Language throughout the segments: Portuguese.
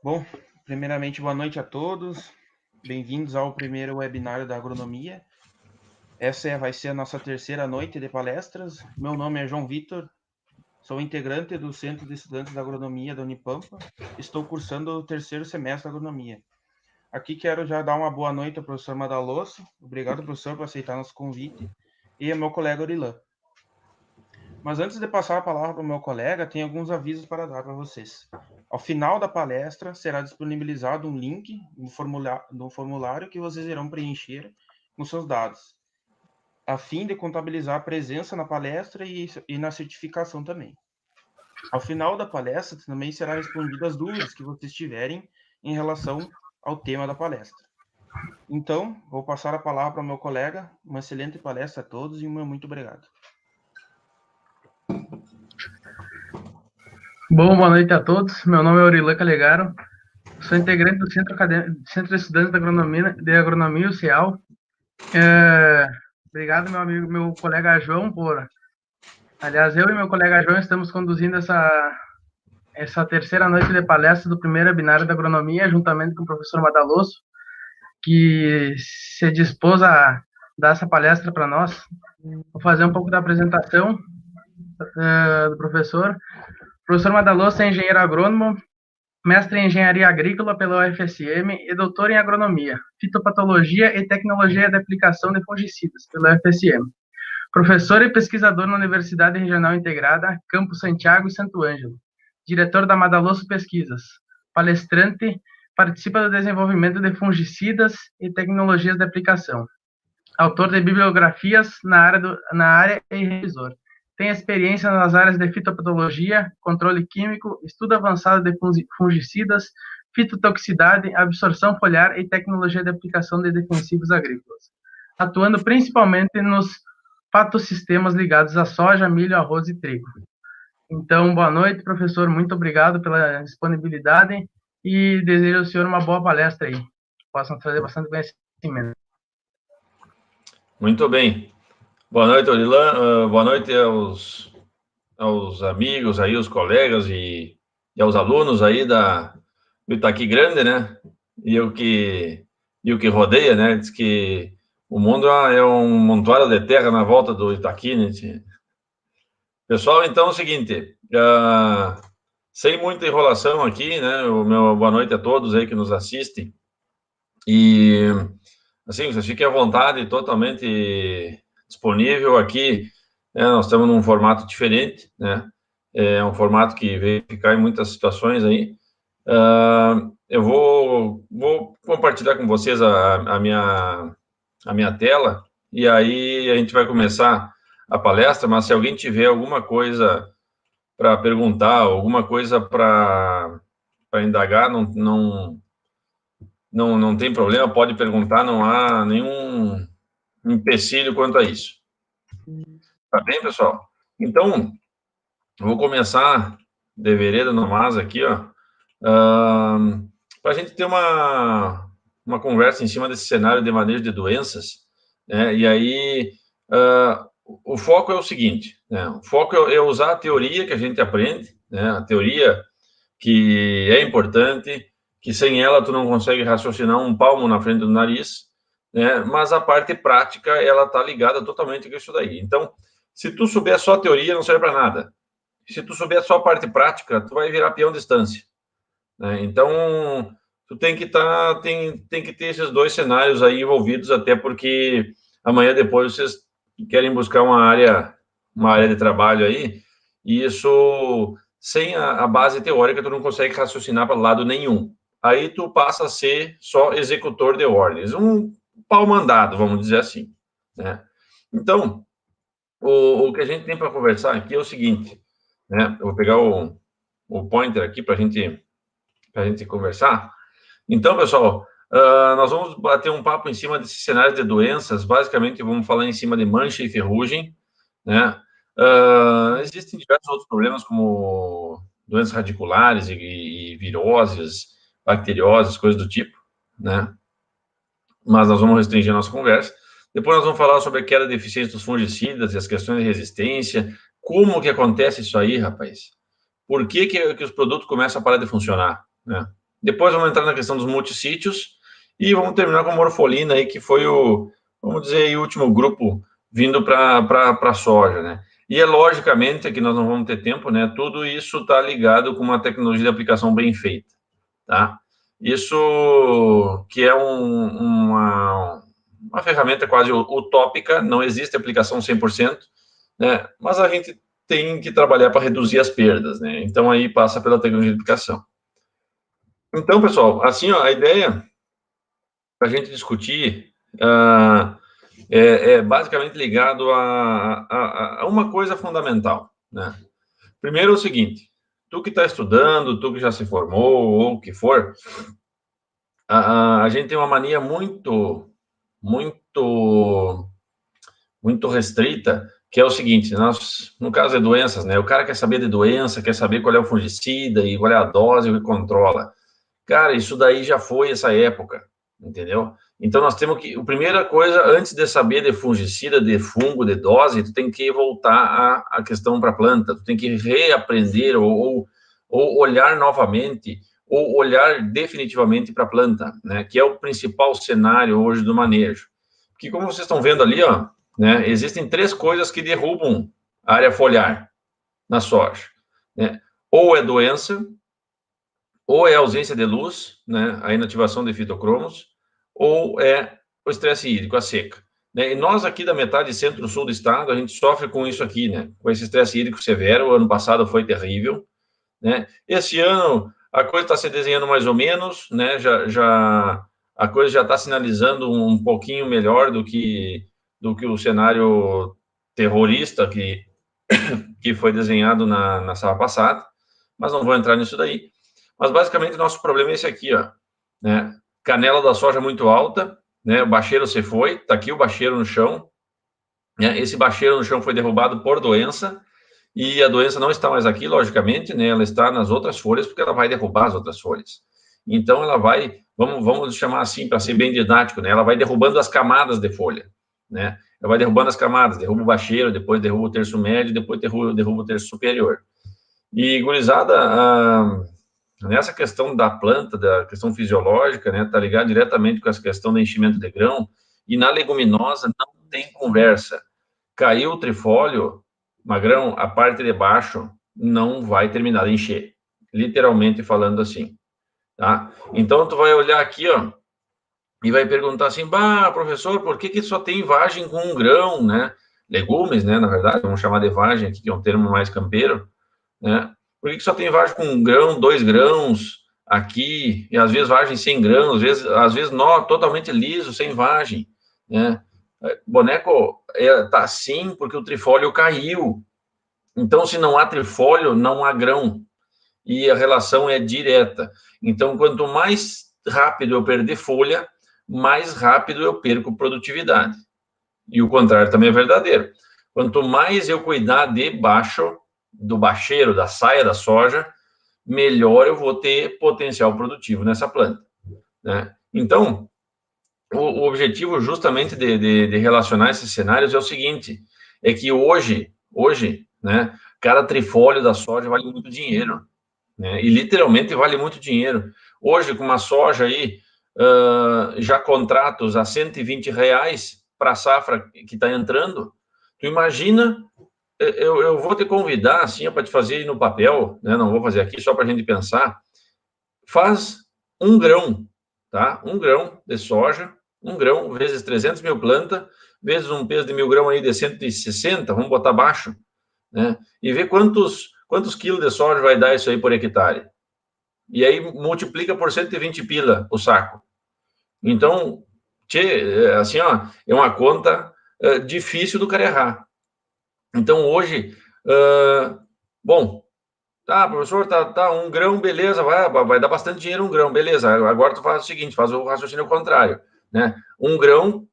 Bom, primeiramente, boa noite a todos. Bem-vindos ao primeiro webinário da agronomia. Essa vai ser a nossa terceira noite de palestras. Meu nome é João Vitor, sou integrante do Centro de Estudantes da Agronomia da Unipampa. Estou cursando o terceiro semestre da agronomia. Aqui quero já dar uma boa noite ao professor Madalosso. Obrigado, professor, por aceitar nosso convite. E ao meu colega Orilan. Mas antes de passar a palavra para o meu colega, tem alguns avisos para dar para vocês. Ao final da palestra, será disponibilizado um link no formulário que vocês irão preencher com seus dados, a fim de contabilizar a presença na palestra e na certificação também. Ao final da palestra, também será respondidas as dúvidas que vocês tiverem em relação ao tema da palestra. Então, vou passar a palavra para o meu colega. Uma excelente palestra a todos e muito obrigado. Bom, boa noite a todos. Meu nome é Orilan Calegaro. Sou integrante do Centro de Estudantes de Agronomia, o CEAL. Obrigado, meu amigo, meu colega João, Aliás, eu e meu colega João estamos conduzindo essa terceira noite de palestra do primeiro webinário da agronomia, juntamente com o professor Madalosso, que se dispôs a dar essa palestra para nós. Vou fazer um pouco da apresentação do professor. O professor Madalosso é engenheiro agrônomo, mestre em engenharia agrícola pela UFSM e doutor em agronomia, fitopatologia e tecnologia de aplicação de fungicidas pela UFSM. Professor e pesquisador na Universidade Regional Integrada, Campo Santiago e Santo Ângelo. Diretor da Madalosso Pesquisas. Palestrante, participa do desenvolvimento de fungicidas e tecnologias de aplicação. Autor de bibliografias na área e revisor. Tem experiência nas áreas de fitopatologia, controle químico, estudo avançado de fungicidas, fitotoxicidade, absorção foliar e tecnologia de aplicação de defensivos agrícolas, atuando principalmente nos fatossistemas ligados a soja, milho, arroz e trigo. Então, boa noite, professor, muito obrigado pela disponibilidade e desejo ao senhor uma boa palestra aí, possam trazer bastante conhecimento. Muito bem. Boa noite, Orilan. Boa noite aos amigos aí, os colegas e aos alunos aí do Itaqui Grande, né? E o que rodeia, né? Diz que o mundo é um montoado de terra na volta do Itaqui, né? Pessoal, então é o seguinte, sem muita enrolação aqui, né? O meu boa noite a todos aí que nos assistem. E, assim, vocês fiquem à vontade, totalmente disponível aqui, né? Nós estamos num formato diferente, né? É um formato que veio ficar em muitas situações aí. Eu vou compartilhar com vocês a minha tela, e aí a gente vai começar a palestra, mas se alguém tiver alguma coisa para perguntar, alguma coisa para indagar, não tem problema, pode perguntar, não há nenhum empecilho quanto a isso. Tá bem, pessoal? Então, vou começar de vereda nomás aqui, ó, para a gente ter uma conversa em cima desse cenário de manejo de doenças, né? E aí, o foco é o seguinte, né? O foco é usar a teoria que a gente aprende, né? A teoria que é importante, que sem ela tu não consegue raciocinar um palmo na frente do nariz, né? Mas a parte prática, ela tá ligada totalmente com isso daí. Então, se tu souber só a teoria, não serve para nada. Se tu souber só a parte prática, tu vai virar peão de distância, né? Então, tu tem que tem que ter esses dois cenários aí envolvidos, até porque amanhã depois vocês querem buscar uma área de trabalho aí, e isso, sem a base teórica, tu não consegue raciocinar para lado nenhum. Aí tu passa a ser só executor de ordens, um pau mandado, vamos dizer assim, né? Então, o que a gente tem para conversar aqui é o seguinte, né? Eu vou pegar o pointer aqui para a gente conversar. Então, pessoal, nós vamos bater um papo em cima desses cenários de doenças. Basicamente, vamos falar em cima de mancha e ferrugem, né? Existem diversos outros problemas, como doenças radiculares e viroses, bacteriosas, coisas do tipo, né? Mas nós vamos restringir a nossa conversa. Depois nós vamos falar sobre a queda de eficiência dos fungicidas e as questões de resistência. Como que acontece isso aí, rapaz? Por que os produtos começam a parar de funcionar, né? Depois vamos entrar na questão dos multissítios e vamos terminar com a morfolina aí, que foi o, vamos dizer, aí, o último grupo vindo para a soja, né? E é logicamente que nós não vamos ter tempo, né? Tudo isso está ligado com uma tecnologia de aplicação bem feita, tá? Isso que é uma ferramenta quase utópica, não existe aplicação 100%, né? Mas a gente tem que trabalhar para reduzir as perdas, né? Então aí passa pela tecnologia de aplicação. Então, pessoal, assim, ó, a ideia para a gente discutir é basicamente ligado a uma coisa fundamental, né? Primeiro é o seguinte, tu que está estudando, tu que já se formou, ou o que for, a gente tem uma mania muito restrita, que é o seguinte, nós, no caso de doenças, né, o cara quer saber de doença, quer saber qual é o fungicida e qual é a dose que controla. Cara, isso daí já foi essa época, entendeu? Então, nós temos que, a primeira coisa, antes de saber de fungicida, de fungo, de dose, tu tem que voltar a questão para a planta, tu tem que reaprender ou olhar novamente, ou olhar definitivamente para a planta, né? Que é o principal cenário hoje do manejo. Porque, como vocês estão vendo ali, ó, né, existem 3 coisas que derrubam a área foliar na soja, né? Ou é doença, ou é ausência de luz, né, a inativação de fitocromos, ou é o estresse hídrico, a seca. Né? E nós aqui da metade centro-sul do estado, a gente sofre com isso aqui, né, com esse estresse hídrico severo. O ano passado foi terrível, né? Esse ano a coisa está se desenhando mais ou menos, né, a coisa já está sinalizando um pouquinho melhor do que o cenário terrorista que foi desenhado na safra passada, mas não vou entrar nisso daí. Mas, basicamente, nosso problema é esse aqui, ó, né? Canela da soja muito alta, né? O bacheiro se foi, tá aqui o bacheiro no chão, né? Esse bacheiro no chão foi derrubado por doença, e a doença não está mais aqui, logicamente, né? Ela está nas outras folhas, porque ela vai derrubar as outras folhas. Então, ela vai, vamos chamar assim, para ser bem didático, né? Ela vai derrubando as camadas de folha, né? Ela vai derrubando as camadas, derruba o bacheiro, depois derruba o terço médio, depois derruba o terço superior. E, gurizada, nessa questão da planta, da questão fisiológica, né, tá ligado diretamente com essa questão do enchimento de grão, e na leguminosa não tem conversa. Caiu o trifólio, magrão, a parte de baixo não vai terminar de encher, literalmente falando assim, tá? Então, tu vai olhar aqui, ó, e vai perguntar assim, bah, professor, por que só tem vagem com um grão, né? Legumes, né, na verdade, vamos chamar de vagem aqui, que é um termo mais campeiro, né? Por que só tem vagem com 1 grão, 2 grãos aqui, e às vezes vagem sem grãos, às vezes nó totalmente liso, sem vagem, né? Boneco tá assim porque o trifólio caiu. Então, se não há trifólio, não há grão. E a relação é direta. Então, quanto mais rápido eu perder folha, mais rápido eu perco produtividade. E o contrário também é verdadeiro. Quanto mais eu cuidar de baixo, do bacheiro, da saia da soja, melhor eu vou ter potencial produtivo nessa planta, né? Então, o objetivo justamente de relacionar esses cenários é o seguinte, é que hoje, né, cada trifólio da soja vale muito dinheiro, né? E literalmente vale muito dinheiro. Hoje, com uma soja aí, já contratos a R$120 para a safra que está entrando, tu imagina. Eu vou te convidar, assim, para te fazer aí no papel, né? Não vou fazer aqui, só para a gente pensar. Faz 1 grão, tá? 1 grão de soja, 1 grão vezes 300 mil planta, vezes um peso de 1.000 grãos aí de 160, vamos botar baixo, né? E ver quantos quilos de soja vai dar isso aí por hectare. E aí multiplica por 120 pila o saco. Então, assim, ó, é uma conta difícil do cara errar. Então, hoje, bom, tá, professor, tá 1 grão, beleza, vai dar bastante dinheiro 1 grão, beleza. Agora tu faz o seguinte, faz o raciocínio contrário, né? 1 grão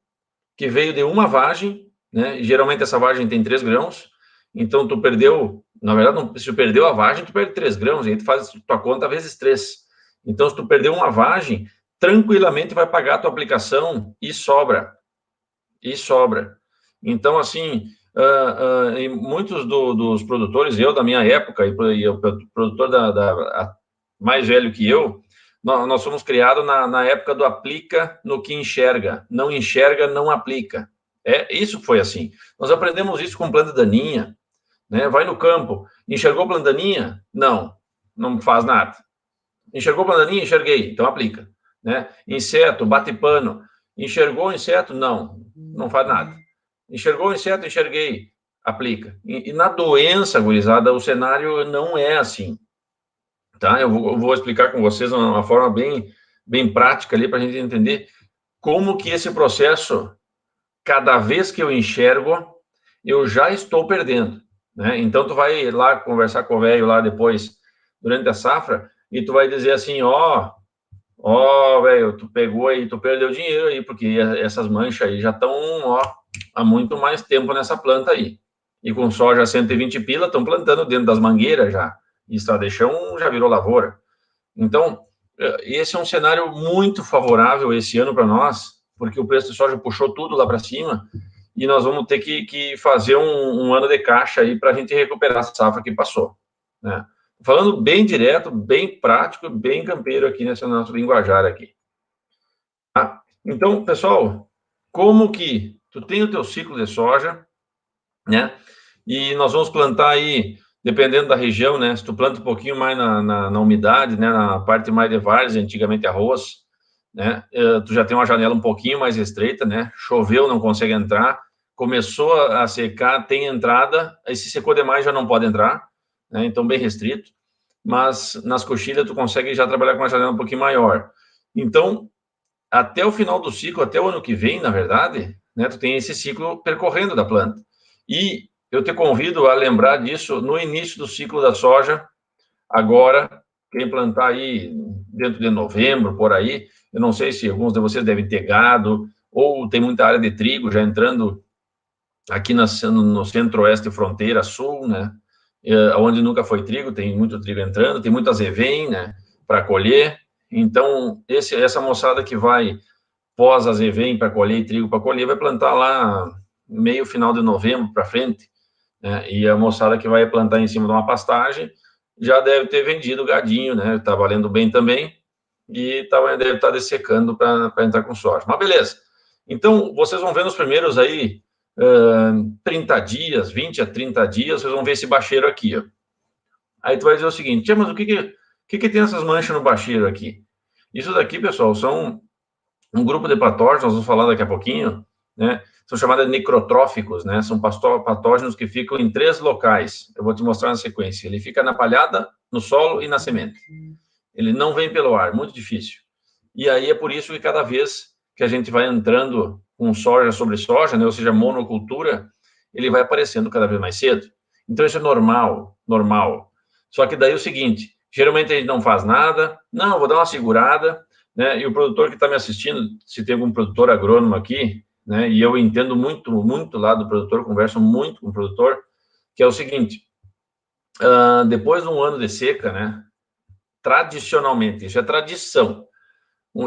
que veio de uma vagem, né? E geralmente essa vagem tem 3 grãos, então tu perdeu, na verdade, não, se tu perdeu a vagem, tu perde 3 grãos, e aí tu faz tua conta vezes 3. Então, se tu perdeu uma vagem, tranquilamente vai pagar a tua aplicação e sobra. Então, assim, e muitos dos produtores, eu da minha época, e o produtor mais velho que eu, nós fomos criados na época do aplica no que enxerga, não aplica. Isso foi assim. Nós aprendemos isso com planta daninha, né? Vai no campo, enxergou planta daninha? Não faz nada. Enxergou planta daninha? Enxerguei, então aplica, né? Inseto, bate pano, enxergou o inseto? Não faz nada. Enxergou o inseto? Enxerguei, aplica. E na doença, gurizada, o cenário não é assim. Tá? Eu vou explicar com vocês uma forma bem prática ali para a gente entender como que esse processo, cada vez que eu enxergo, eu já estou perdendo, né? Então, tu vai lá conversar com o velho lá depois, durante a safra, e tu vai dizer assim, velho, tu pegou aí, tu perdeu dinheiro aí, porque essas manchas aí já estão, há muito mais tempo nessa planta aí. E com soja 120 pila, estão plantando dentro das mangueiras já. E estradechão já virou lavoura. Então, esse é um cenário muito favorável esse ano para nós, porque o preço de soja puxou tudo lá para cima, e nós vamos ter que fazer um ano de caixa aí para a gente recuperar a safra que passou, né? Falando bem direto, bem prático, bem campeiro aqui nesse nosso linguajar aqui. Tá? Então, pessoal, como que tu tem o teu ciclo de soja, né? E nós vamos plantar aí, dependendo da região, né? Se tu planta um pouquinho mais na umidade, né? Na parte mais de várzea, antigamente arroz, né? Tu já tem uma janela um pouquinho mais estreita, né? Choveu, não consegue entrar. Começou a secar, tem entrada. Aí se secou demais, já não pode entrar, né? Então, bem restrito. Mas nas coxilhas, tu consegue já trabalhar com uma janela um pouquinho maior. Então, até o final do ciclo, até o ano que vem, na verdade, né? Tu tem esse ciclo percorrendo da planta. E eu te convido a lembrar disso no início do ciclo da soja. Agora, quem plantar aí dentro de novembro, por aí, eu não sei se alguns de vocês devem ter gado, ou tem muita área de trigo já entrando aqui no centro-oeste, fronteira sul, né? Onde nunca foi trigo, tem muito trigo entrando, tem muito azevém, né? Para colher. Então, essa moçada que vai pós-azevém para colher e trigo para colher, vai plantar lá meio final de novembro para frente, né? E a moçada que vai plantar em cima de uma pastagem já deve ter vendido o gadinho, né? Está valendo bem também, e deve estar dessecando para entrar com soja. Mas beleza. Então, vocês vão ver nos primeiros aí 30 dias, 20 a 30 dias, vocês vão ver esse bacheiro aqui, ó. Aí tu vai dizer o seguinte, mas o que tem essas manchas no bacheiro aqui? Isso daqui, pessoal, são um grupo de patógenos, nós vamos falar daqui a pouquinho, né? São chamados de necrotróficos, né? São patógenos que ficam em 3 locais. Eu vou te mostrar na sequência. Ele fica na palhada, no solo e na semente. Ele não vem pelo ar, muito difícil. E aí é por isso que cada vez que a gente vai entrando com soja sobre soja, né? Ou seja, monocultura, ele vai aparecendo cada vez mais cedo. Então isso é normal. Só que daí é o seguinte, geralmente a gente não faz nada, não, vou dar uma segurada, né? E o produtor que está me assistindo, se tem algum produtor agrônomo aqui, né? E eu entendo muito lá do produtor, converso muito com o produtor, que é o seguinte, depois de um ano de seca, né? Tradicionalmente, isso é tradição.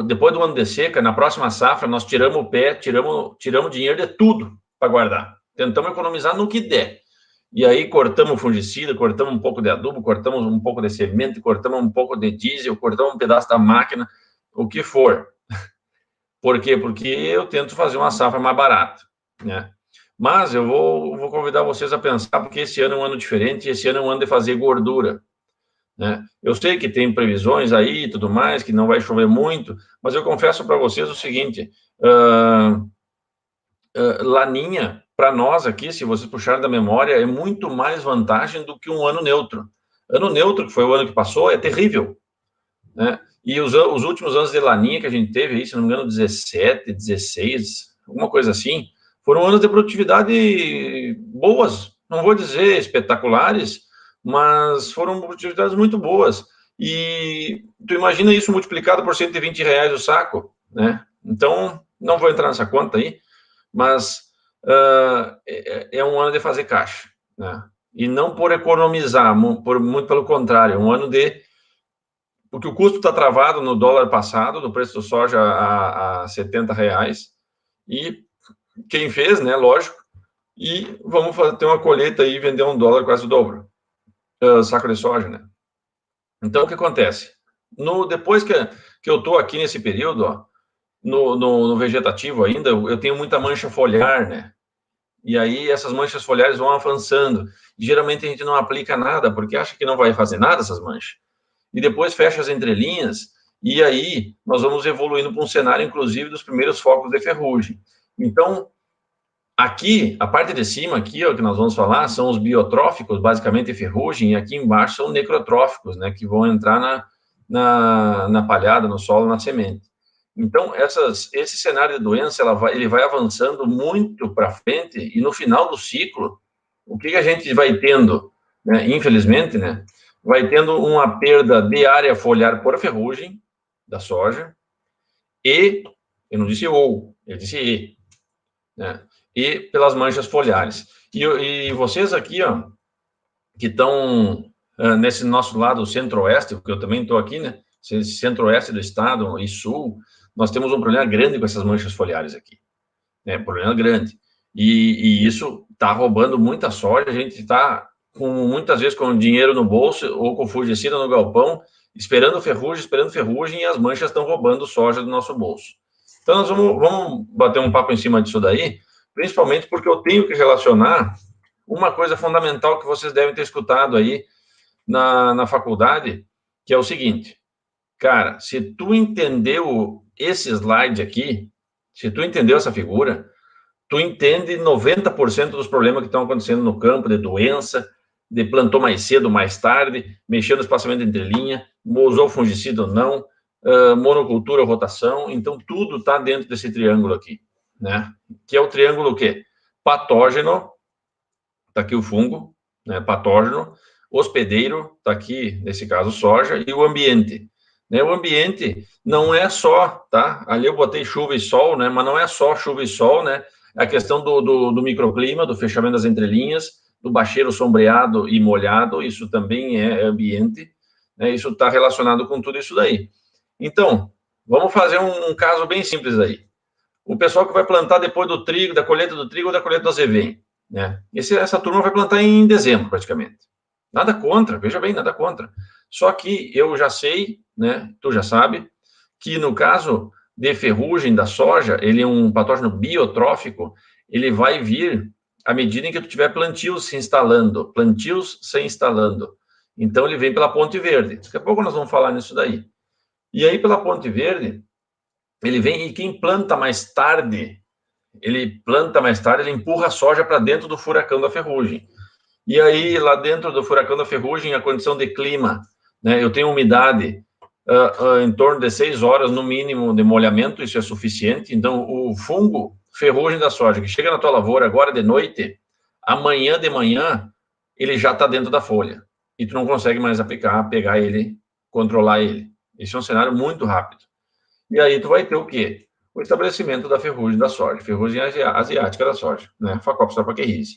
Depois do ano de seca, na próxima safra, nós tiramos o pé, tiramos dinheiro de tudo para guardar. Tentamos economizar no que der. E aí cortamos fungicida, cortamos um pouco de adubo, cortamos um pouco de semente, cortamos um pouco de diesel, cortamos um pedaço da máquina, o que for. Por quê? Porque eu tento fazer uma safra mais barata, né? Mas eu vou convidar vocês a pensar, porque esse ano é um ano diferente, esse ano é um ano de fazer gordura, né? Eu sei que tem previsões aí e tudo mais, que não vai chover muito, mas eu confesso para vocês o seguinte, laninha, para nós aqui, se vocês puxarem da memória, é muito mais vantagem do que um ano neutro. Ano neutro, que foi o ano que passou, é terrível, né? E os últimos anos de laninha que a gente teve aí, se não me engano, 17, 16, alguma coisa assim, foram anos de produtividade boas, não vou dizer espetaculares, mas foram produtividades muito boas. E tu imagina isso multiplicado por R$120 o saco, né? Então, não vou entrar nessa conta aí, mas é um ano de fazer caixa, né? E não por economizar, muito pelo contrário, é um ano porque o custo está travado no dólar passado, no preço do soja a R$70, e quem fez, né, lógico, e vamos ter uma colheita aí e vender $1 quase o dobro, saco de soja, né? Então, o que acontece? Depois que eu estou aqui nesse período, ó, no vegetativo ainda, eu tenho muita mancha foliar, né? E aí essas manchas foliares vão avançando. E, geralmente a gente não aplica nada, porque acha que não vai fazer nada essas manchas. E depois fecha as entrelinhas, e aí nós vamos evoluindo para um cenário, inclusive, dos primeiros focos de ferrugem. Então, aqui, a parte de cima, aqui, ó, que nós vamos falar, são os biotróficos, basicamente ferrugem, e aqui embaixo são necrotróficos, né, que vão entrar na palhada, no solo, na semente. Então, esse cenário de doença, ele vai avançando muito para frente, e no final do ciclo, o que a gente vai tendo, né, infelizmente, né, vai tendo uma perda de área foliar por ferrugem da soja, e, eu não disse ou, eu disse e, né, e pelas manchas foliares. E vocês aqui, ó, que estão nesse nosso lado centro-oeste, porque eu também estou aqui, né, centro-oeste do estado e sul, nós temos um problema grande com essas manchas foliares aqui, né, problema grande. E isso está roubando muita soja, a gente está muitas vezes com dinheiro no bolso ou com fungicida no galpão, esperando ferrugem, e as manchas estão roubando soja do nosso bolso. Então, nós vamos bater um papo em cima disso daí, principalmente porque eu tenho que relacionar uma coisa fundamental que vocês devem ter escutado aí na faculdade, que é o seguinte, cara, se tu entendeu esse slide aqui, se tu entendeu essa figura, tu entende 90% dos problemas que estão acontecendo no campo, de doença, de plantou mais cedo, mais tarde, mexeu no espaçamento entre linha, usou fungicida ou não, monocultura, rotação, então tudo está dentro desse triângulo aqui, né? Que é o triângulo o quê? Patógeno, está aqui o fungo, né? Patógeno, hospedeiro, está aqui, nesse caso, soja, e o ambiente. Né? O ambiente não é só, tá? Ali eu botei chuva e sol, né? Mas não é só chuva e sol, né? A questão do microclima, do fechamento das entrelinhas, do bacheiro sombreado e molhado, isso também é ambiente, né? Isso está relacionado com tudo isso daí. Então, vamos fazer um caso bem simples aí. O pessoal que vai plantar depois do trigo, da colheita do trigo ou da colheita do azevém, né? Essa turma vai plantar em dezembro, praticamente. Nada contra, veja bem, nada contra. Só que eu já sei, né, tu já sabe, que no caso de ferrugem da soja, ele é um patógeno biotrófico, ele vai vir à medida em que tu tiver plantios se instalando. Então, ele vem pela ponte verde. Daqui a pouco nós vamos falar nisso daí. E aí, pela ponte verde, ele vem, e quem planta mais tarde, ele empurra a soja para dentro do furacão da ferrugem. E aí, lá dentro do furacão da ferrugem, a condição de clima, né, eu tenho umidade em torno de 6 horas, no mínimo, de molhamento, isso é suficiente. Então, o fungo ferrugem da soja, que chega na tua lavoura agora de noite, amanhã de manhã, ele já está dentro da folha. E tu não consegue mais aplicar, pegar ele, controlar ele. Esse é um cenário muito rápido. E aí tu vai ter o quê? O estabelecimento da ferrugem da soja, ferrugem asiática da soja, né? Phacopsis parkerrhizae.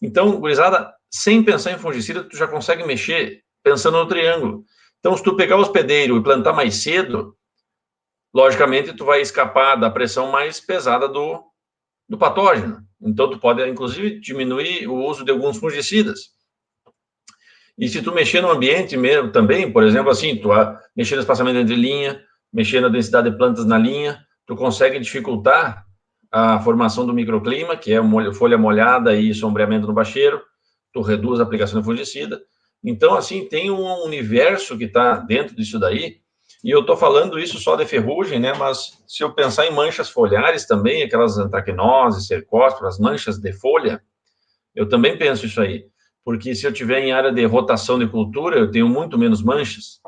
Então, gurizada, sem pensar em fungicida, tu já consegue mexer pensando no triângulo. Então, se tu pegar o hospedeiro e plantar mais cedo, logicamente, tu vai escapar da pressão mais pesada do patógeno. Então, tu pode, inclusive, diminuir o uso de alguns fungicidas. E se tu mexer no ambiente mesmo também, por exemplo, assim, tu mexer no espaçamento entre linha, mexer na densidade de plantas na linha, tu consegue dificultar a formação do microclima, que é folha molhada e sombreamento no bacheiro, tu reduz a aplicação de fungicida. Então, assim, tem um universo que está dentro disso daí, e eu estou falando isso só de ferrugem, né, mas se eu pensar em manchas foliares também, aquelas antracnoses, cercósporas, manchas de folha, eu também penso isso aí, porque se eu tiver em área de rotação de cultura, eu tenho muito menos manchas,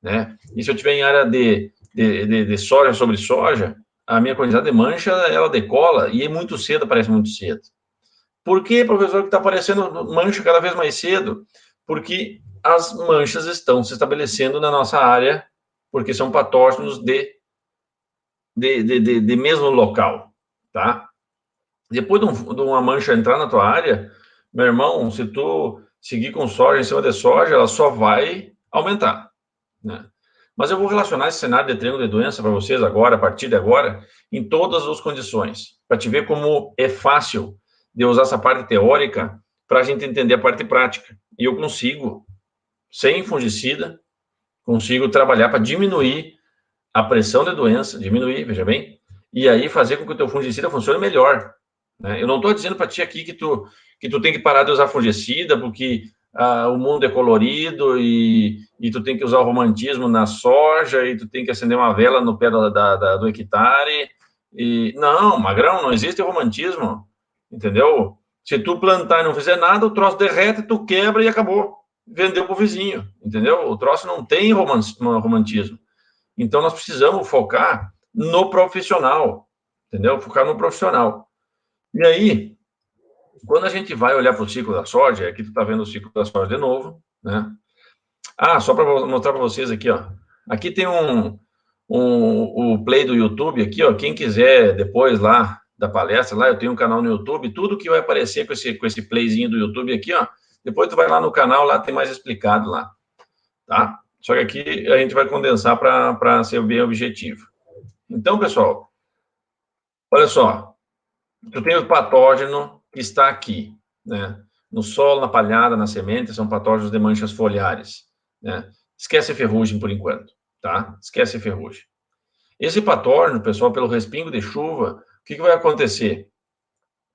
né, e se eu tiver em área de soja sobre soja, a minha quantidade de mancha, ela decola, e muito cedo, aparece muito cedo. Por que, professor, que está aparecendo mancha cada vez mais cedo? Porque as manchas estão se estabelecendo na nossa área, porque são patógenos de mesmo local, tá? Depois de uma mancha entrar na tua área, meu irmão, se tu seguir com soja em cima de soja, ela só vai aumentar, né? Mas eu vou relacionar esse cenário de triângulo de doença para vocês agora, a partir de agora, em todas as condições, para te ver como é fácil de usar essa parte teórica para a gente entender a parte prática. E eu consigo, sem fungicida, consigo trabalhar para diminuir a pressão da doença, diminuir, veja bem, e aí fazer com que o teu fungicida funcione melhor, né? Eu não estou dizendo para ti aqui que tu tem que parar de usar fungicida porque o mundo é colorido e tu tem que usar o romantismo na soja e tu tem que acender uma vela no pé do hectare. E não, Magrão, não existe romantismo, entendeu? Se tu plantar e não fizer nada, o troço derrete, tu quebra e acabou. Vendeu pro vizinho, entendeu? O troço não tem romantismo. Então, nós precisamos focar no profissional, entendeu? Focar no profissional. E aí, quando a gente vai olhar para o ciclo da soja, aqui tu está vendo o ciclo da soja de novo, né? Só para mostrar para vocês aqui, ó. Aqui tem o play do YouTube aqui, ó. Quem quiser depois lá da palestra, lá eu tenho um canal no YouTube, tudo que vai aparecer com esse playzinho do YouTube aqui, ó. Depois tu vai lá no canal, lá tem mais explicado lá, tá? Só que aqui a gente vai condensar para ser bem objetivo. Então, pessoal, olha só. Tu tem o patógeno que está aqui, né? No solo, na palhada, na semente, são patógenos de manchas foliares, né? Esquece ferrugem por enquanto, tá? Esquece ferrugem. Esse patógeno, pessoal, pelo respingo de chuva, o que vai acontecer?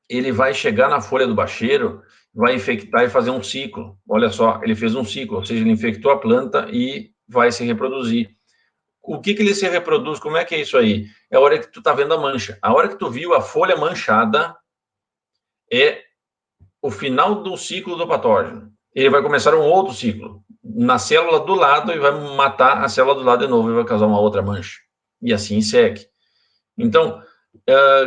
Ele vai chegar na folha do bacheiro, vai infectar e fazer um ciclo. Olha só, ele fez um ciclo, ou seja, ele infectou a planta e vai se reproduzir. O que ele se reproduz? Como é que é isso aí? É a hora que tu tá vendo a mancha. A hora que tu viu a folha manchada é o final do ciclo do patógeno. Ele vai começar um outro ciclo na célula do lado e vai matar a célula do lado de novo e vai causar uma outra mancha. E assim segue. Então,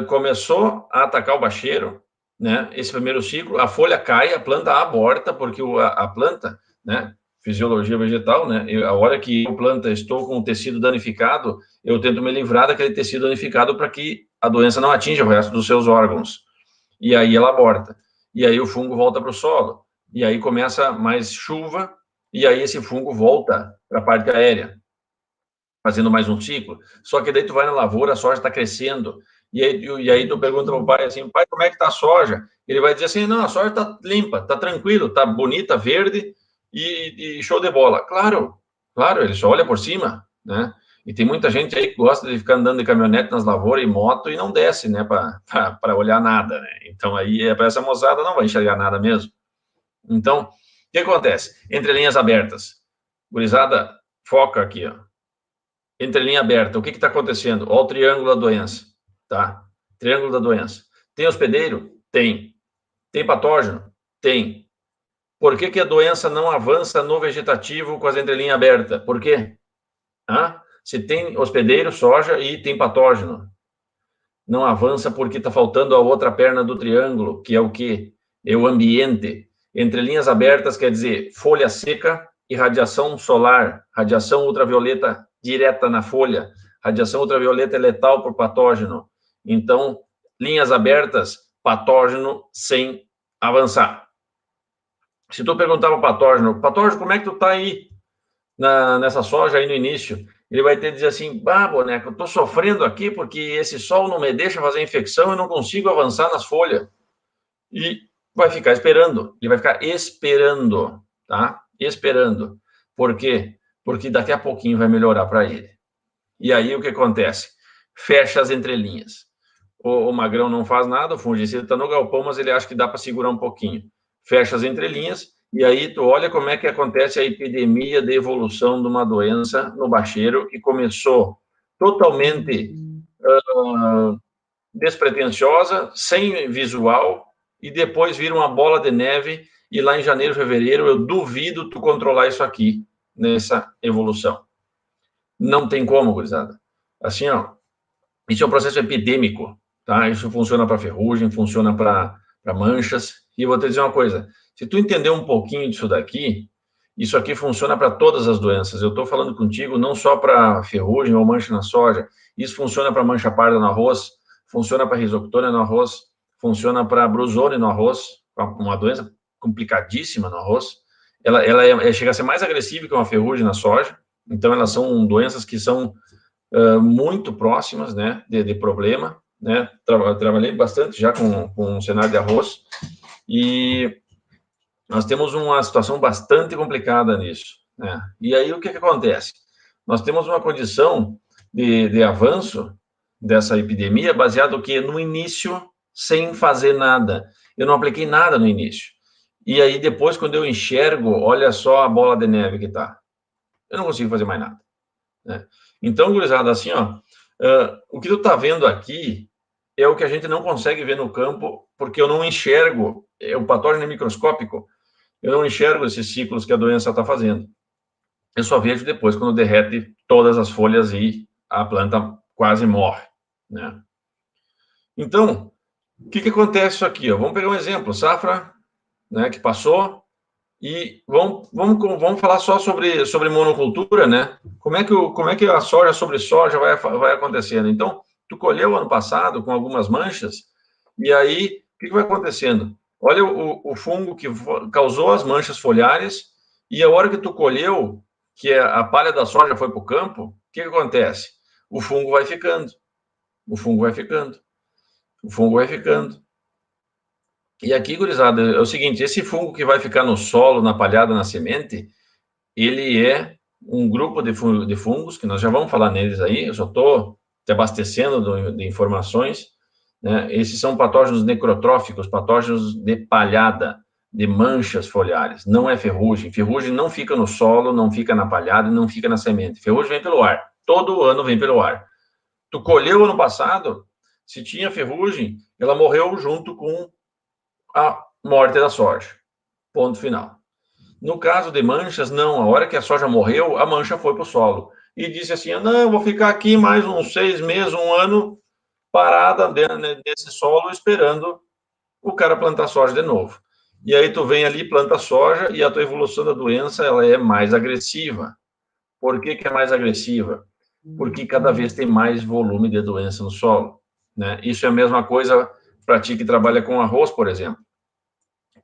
começou a atacar o bacheiro, né? Esse primeiro ciclo, a folha cai, a planta aborta, porque a planta, né? Fisiologia vegetal, né? A hora que eu planta, estou com o tecido danificado, eu tento me livrar daquele tecido danificado para que a doença não atinja o resto dos seus órgãos. E aí ela aborta. E aí o fungo volta para o solo. E aí começa mais chuva, e aí esse fungo volta para a parte aérea, fazendo mais um ciclo. Só que daí tu vai na lavoura, a soja está crescendo. E aí tu pergunta para o pai assim, pai, como é que está a soja? Ele vai dizer assim, não, a soja está limpa, está tranquilo, está bonita, verde e show de bola. Claro, ele só olha por cima, né? E tem muita gente aí que gosta de ficar andando de caminhonete nas lavouras e moto e não desce, né, para olhar nada, né? Então aí para essa moçada não vai enxergar nada mesmo. Então, o que acontece? Entre linhas abertas. Gurizada, foca aqui, ó. Entre linha aberta, o que está acontecendo? Olha o triângulo da doença, tá? Triângulo da doença. Tem hospedeiro? Tem. Tem patógeno? Tem. Por que a doença não avança no vegetativo com as entrelinhas abertas? Por quê? Se tem hospedeiro, soja e tem patógeno. Não avança porque está faltando a outra perna do triângulo, que é o quê? É o ambiente. Entre linhas abertas quer dizer folha seca e radiação solar, radiação ultravioleta direta na folha. Radiação ultravioleta é letal por patógeno. Então, linhas abertas, patógeno sem avançar. Se tu perguntar para o patógeno, como é que tu está aí nessa soja aí no início? Ele vai ter que dizer assim, boneco, eu estou sofrendo aqui porque esse sol não me deixa fazer infecção e não consigo avançar nas folhas. E vai ficar esperando. Ele vai ficar esperando, tá? Esperando. Por quê? Porque daqui a pouquinho vai melhorar para ele. E aí o que acontece? Fecha as entrelinhas. O Magrão não faz nada, o fungicida está no galpão, mas ele acha que dá para segurar um pouquinho. Fecha as entrelinhas e aí tu olha como é que acontece a epidemia de evolução de uma doença no bacheiro que começou totalmente despretensiosa, sem visual, e depois vira uma bola de neve, e lá em janeiro, fevereiro, eu duvido tu controlar isso aqui, nessa evolução. Não tem como, gurizada. Assim, ó, isso é um processo epidêmico, tá? Isso funciona para ferrugem, funciona para manchas, e eu vou te dizer uma coisa, se tu entender um pouquinho disso daqui, isso aqui funciona para todas as doenças. Eu estou falando contigo não só para ferrugem ou mancha na soja, isso funciona para mancha parda no arroz, funciona para risoctônia no arroz, funciona para brusone no arroz, uma doença complicadíssima no arroz. Ela chega a ser mais agressiva que uma ferrugem na soja, então elas são doenças que são muito próximas, né, de problema, né? Trabalhei bastante já com um cenário de arroz e nós temos uma situação bastante complicada nisso, né? E aí, o que acontece? Nós temos uma condição de avanço dessa epidemia baseado no quê? No início, sem fazer nada. Eu não apliquei nada no início. E aí, depois, quando eu enxergo, olha só a bola de neve que tá. Eu não consigo fazer mais nada, né? Então, gurizada, assim, ó, o que tu tá vendo aqui é o que a gente não consegue ver no campo, porque eu não enxergo, o patógeno é microscópico, eu não enxergo esses ciclos que a doença está fazendo. Eu só vejo depois, quando derrete todas as folhas e a planta quase morre, né? Então, o que acontece isso aqui, ó? Vamos pegar um exemplo, safra, né, que passou, e vamos falar só sobre monocultura, né? Como é que a soja sobre soja vai acontecendo? Então, tu colheu ano passado com algumas manchas, e aí, o que vai acontecendo? Olha o fungo que causou as manchas foliares, e a hora que tu colheu, que a palha da soja foi para o campo, o que acontece? O fungo vai ficando, o fungo vai ficando, o fungo vai ficando. E aqui, gurizada, é o seguinte, esse fungo que vai ficar no solo, na palhada, na semente, ele é um grupo de fungos, que nós já vamos falar neles aí, eu só estou te abastecendo de informações, né? Esses são patógenos necrotróficos, patógenos de palhada, de manchas foliares, não é ferrugem. Ferrugem não fica no solo, não fica na palhada, não fica na semente. Ferrugem vem pelo ar, todo ano vem pelo ar. Tu colheu ano passado, se tinha ferrugem, ela morreu junto com a morte da soja. Ponto final. No caso de manchas, não. A hora que a soja morreu, a mancha foi para o solo. E disse assim, não, eu vou ficar aqui mais uns 6 meses, um ano, parada nesse solo, esperando o cara plantar soja de novo. E aí tu vem ali, planta soja, e a tua evolução da doença, ela é mais agressiva. Por que é mais agressiva? Porque cada vez tem mais volume de doença no solo, né? Isso é a mesma coisa para ti que trabalha com arroz, por exemplo.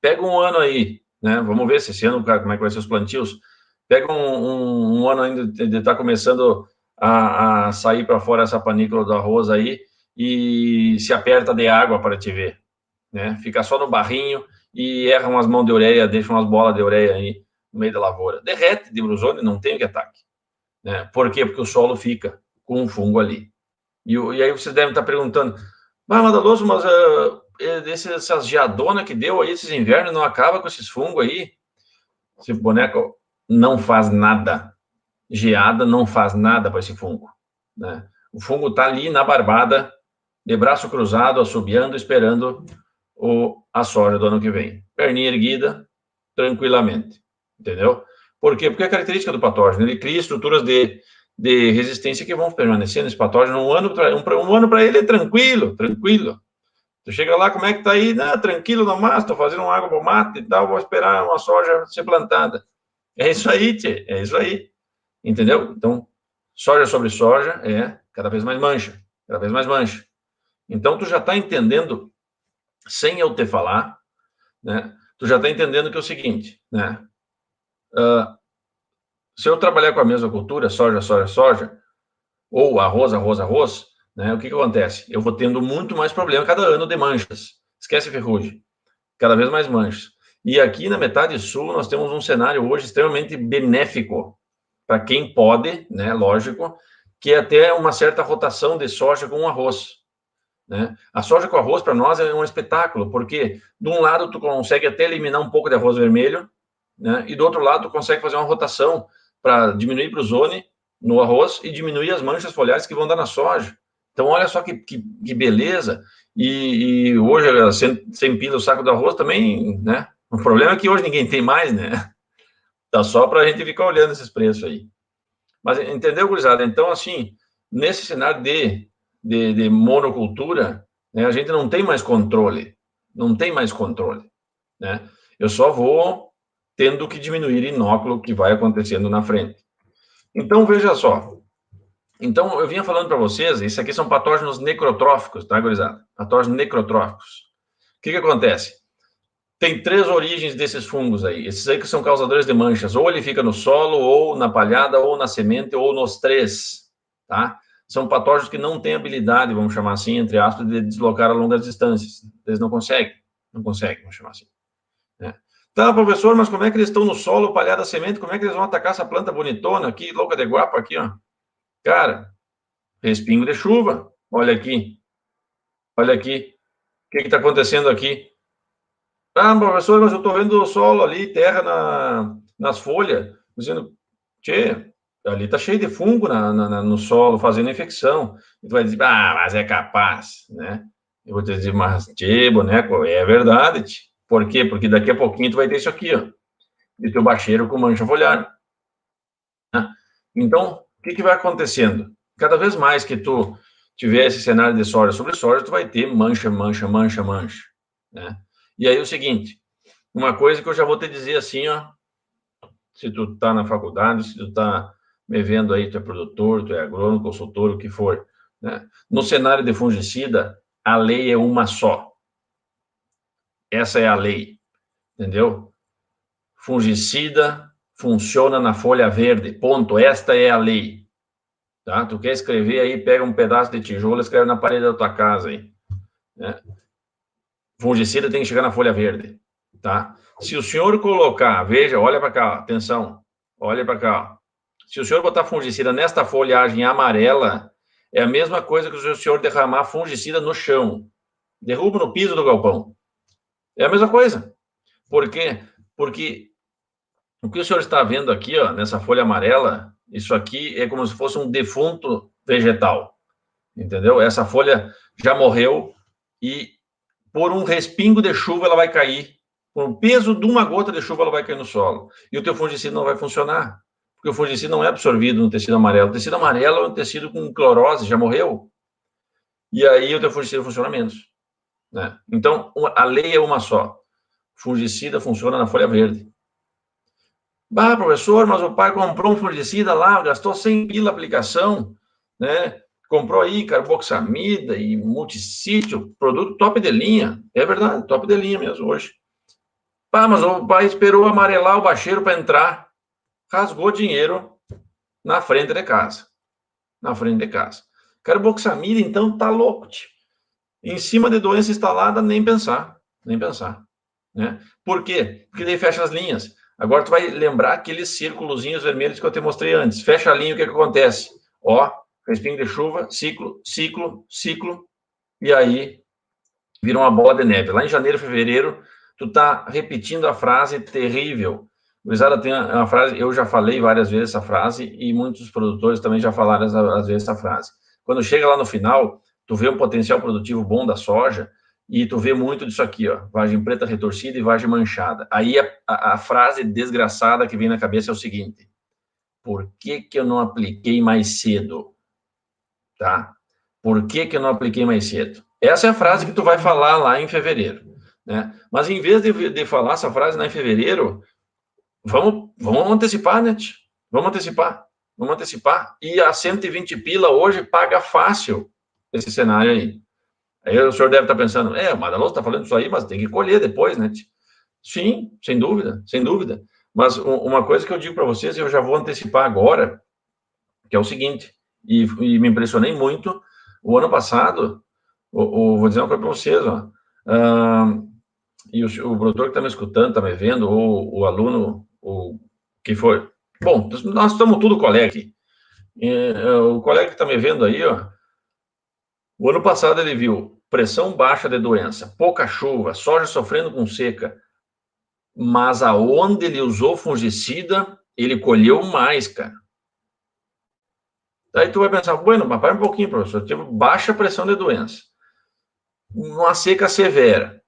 Pega um ano aí, né? Vamos ver se esse ano, como é que vai ser os plantios. Pega um ano ainda de estar começando a sair para fora essa panícula do arroz aí e se aperta de água para te ver, né? Fica só no barrinho e erra umas mãos de ureia, deixa umas bolas de ureia aí no meio da lavoura. Derrete de brusone, não tem o que ataque, né? Por quê? Porque o solo fica com um fungo ali. E aí vocês devem estar perguntando, Madaloso, mas essas geadonas que deu aí, esses invernos, não acaba com esses fungos aí? Esse boneco não faz nada. Geada não faz nada para esse fungo, né? O fungo está ali na barbada, de braço cruzado, assobiando, esperando a soja do ano que vem. Perninha erguida, tranquilamente. Entendeu? Por quê? Porque é característica do patógeno. Ele cria estruturas de resistência que vão permanecer nesse patógeno um ano para ele é tranquilo. Tu chega lá, como é que tá aí? Não, tranquilo no mato, tô fazendo água pro mato e tal, vou esperar uma soja ser plantada. É isso aí, tchê, é isso aí. Entendeu? Então, soja sobre soja é cada vez mais mancha, cada vez mais mancha. Então, tu já tá entendendo, sem eu te falar, né? Tu já tá entendendo que é o seguinte, né? Se eu trabalhar com a mesma cultura, soja, ou arroz, né? O que acontece? Eu vou tendo muito mais problema cada ano de manchas. Esquece ferrugem. Cada vez mais manchas. E aqui na metade sul nós temos um cenário hoje extremamente benéfico para quem pode, né? Lógico, que é até uma certa rotação de soja com arroz, né? A soja com arroz para nós é um espetáculo, porque de um lado tu consegue até eliminar um pouco de arroz vermelho, né? E do outro lado tu consegue fazer uma rotação para diminuir brusone no arroz e diminuir as manchas foliares que vão dar na soja. Então, olha só que beleza. E hoje, 100 pila o saco do arroz também, né? O problema é que hoje ninguém tem mais, né? Tá só para a gente ficar olhando esses preços aí. Mas entendeu, gurizada? Então, assim, nesse cenário de monocultura, né, a gente não tem mais controle. Não tem mais controle, né? Eu só vou tendo que diminuir inóculo que vai acontecendo na frente. Então, veja só. Então, eu vinha falando para vocês, isso aqui são patógenos necrotróficos, tá, gurizada? Patógenos necrotróficos. O que acontece? Tem 3 origens desses fungos aí. Esses aí que são causadores de manchas. Ou ele fica no solo, ou na palhada, ou na semente, ou nos 3, tá? São patógenos que não têm habilidade, vamos chamar assim, entre aspas, de deslocar a longas distâncias. Eles não conseguem, vamos chamar assim, né? Tá, professor, mas como é que eles estão no solo, palhada a semente? Como é que eles vão atacar essa planta bonitona aqui, louca de guapa aqui, ó? Cara, respingo de chuva. Olha aqui. Olha aqui. O que está acontecendo aqui? Ah, professor, mas eu estou vendo o solo ali, terra nas folhas. Dizendo, tchê, ali está cheio de fungo no solo, fazendo infecção. E tu vai dizer, mas é capaz, né? Eu vou te dizer, mas, tchê, boneco, é verdade, tchê. Por quê? Porque daqui a pouquinho tu vai ter isso aqui, ó. De teu bacheiro com mancha foliar. Né? Então, o que vai acontecendo? Cada vez mais que tu tiver esse cenário de soja sobre soja, tu vai ter mancha, né? E aí o seguinte, uma coisa que eu já vou te dizer assim, ó, se tu tá na faculdade, se tu tá me vendo aí, tu é produtor, tu é agrônomo, consultor, o que for, né? No cenário de fungicida, a lei é uma só. Essa é a lei, entendeu? Fungicida funciona na folha verde, ponto. Esta é a lei. Tá? Tu quer escrever aí, pega um pedaço de tijolo e escreve na parede da tua casa aí. Né? Fungicida tem que chegar na folha verde. Tá? Se o senhor colocar, veja, olha para cá, atenção, olha para cá. Se o senhor botar fungicida nesta folhagem amarela, é a mesma coisa que o senhor derramar fungicida no chão. Derruba no piso do galpão. É a mesma coisa. Por quê? Porque o que o senhor está vendo aqui, ó, nessa folha amarela, isso aqui é como se fosse um defunto vegetal, entendeu? Essa folha já morreu e por um respingo de chuva ela vai cair, por um peso de uma gota de chuva ela vai cair no solo. E o teu fungicida não vai funcionar, porque o fungicida não é absorvido no tecido amarelo. O tecido amarelo é um tecido com clorose, já morreu. E aí o teu fungicida funciona menos. Né? Então, a lei é uma só. Fungicida funciona na folha verde. Bah, professor, mas o pai comprou um fungicida lá, gastou 100 pila a aplicação, né? Comprou aí carboxamida e multissítio, produto top de linha. É verdade, top de linha mesmo hoje. Bah, mas o pai esperou amarelar o bacheiro para entrar, rasgou dinheiro na frente de casa. Na frente de casa. Carboxamida, então, tá louco, tio. Em cima de doença instalada, nem pensar. Nem pensar. Né? Por quê? Porque daí fecha as linhas. Agora tu vai lembrar aqueles círculozinhos vermelhos que eu te mostrei antes. Fecha a linha, o que acontece? Ó, respingo de chuva, ciclo, ciclo, ciclo, e aí vira uma bola de neve. Lá em janeiro, fevereiro, tu tá repetindo a frase terrível. Gurizada, tem uma frase, eu já falei várias vezes essa frase, e muitos produtores também já falaram às vezes essa frase. Quando chega lá no final, tu vê um potencial produtivo bom da soja, e tu vê muito disso aqui, ó, vagem preta retorcida e vagem manchada. Aí a frase desgraçada que vem na cabeça é o seguinte: por que eu não apliquei mais cedo? Tá? Por que eu não apliquei mais cedo? Essa é a frase que tu vai falar lá em fevereiro, né? Mas em vez de falar essa frase lá em fevereiro, vamos antecipar, né? Vamos antecipar. E a 120 pila hoje paga fácil esse cenário aí. Aí o senhor deve estar pensando, o Madaloso está falando isso aí, mas tem que colher depois, né? Sim, sem dúvida. Mas uma coisa que eu digo para vocês, eu já vou antecipar agora, que é o seguinte, e me impressionei muito, o ano passado, vou dizer uma coisa para vocês, ó, e o produtor que está me escutando, está me vendo, ou o aluno, o que for. Bom, nós estamos tudo colega aqui. O colega que está me vendo aí, ó, o ano passado ele viu pressão baixa de doença, pouca chuva, soja sofrendo com seca, mas aonde ele usou fungicida, ele colheu mais, cara. Daí tu vai pensar, bueno, mas para um pouquinho, professor, eu tive baixa pressão de doença, uma seca severa,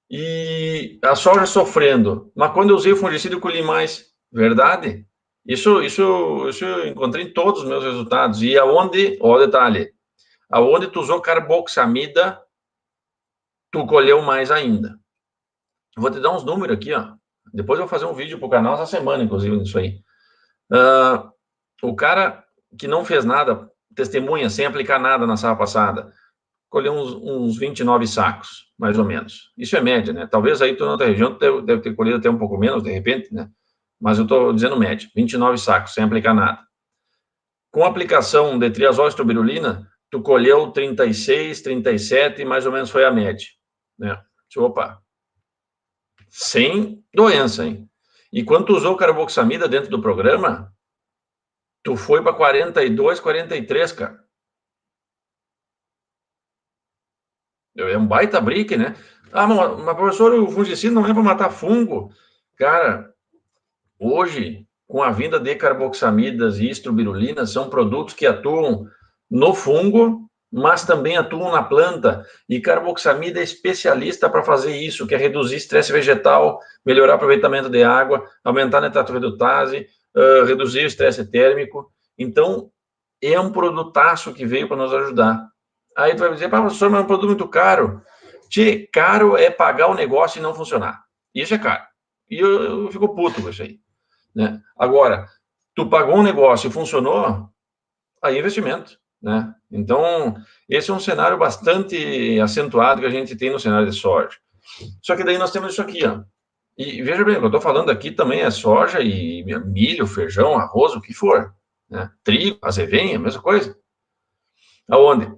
e a soja sofrendo, mas quando eu usei o fungicida eu colhi mais. Verdade? Isso eu encontrei em todos os meus resultados. E aonde, ó, detalhe, aonde tu usou carboxamida, tu colheu mais ainda. Vou te dar uns números aqui, ó. Depois eu vou fazer um vídeo pro canal essa semana, inclusive, nisso aí. O cara que não fez nada, testemunha, sem aplicar nada na safra passada, colheu uns 29 sacos, mais ou menos. Isso é média, né? Talvez aí tu na outra região deve ter colhido até um pouco menos, de repente, né? Mas eu estou dizendo média, 29 sacos, sem aplicar nada. Com a aplicação de triazol e estrobilurina, tu colheu 36, 37, mais ou menos foi a média. Né? Opa! sem doença, hein? E quando tu usou carboxamida dentro do programa, tu foi para 42, 43, cara. É um baita brique, né? Ah, mas professor, o fungicida não é para matar fungo. Cara, hoje, com a vinda de carboxamidas e istrobirulinas, são produtos que atuam no fungo, mas também atuam na planta. E carboxamida é especialista para fazer isso, que é reduzir estresse vegetal, melhorar o aproveitamento de água, aumentar a nitrato-redutase, reduzir o estresse térmico. Então, é um produtaço que veio para nos ajudar. Aí tu vai dizer, professor, mas é um produto muito caro. Tchê, caro é pagar o negócio e não funcionar. Isso é caro. E eu fico puto com isso aí. Né? Agora, tu pagou um negócio e funcionou, aí é investimento. Né? Então, esse é um cenário bastante acentuado que a gente tem no cenário de soja. Só que daí nós temos isso aqui, ó. E veja bem, o que eu estou falando aqui também é soja e milho, feijão, arroz, o que for. Né? Trigo, azevinha, mesma coisa. Aonde?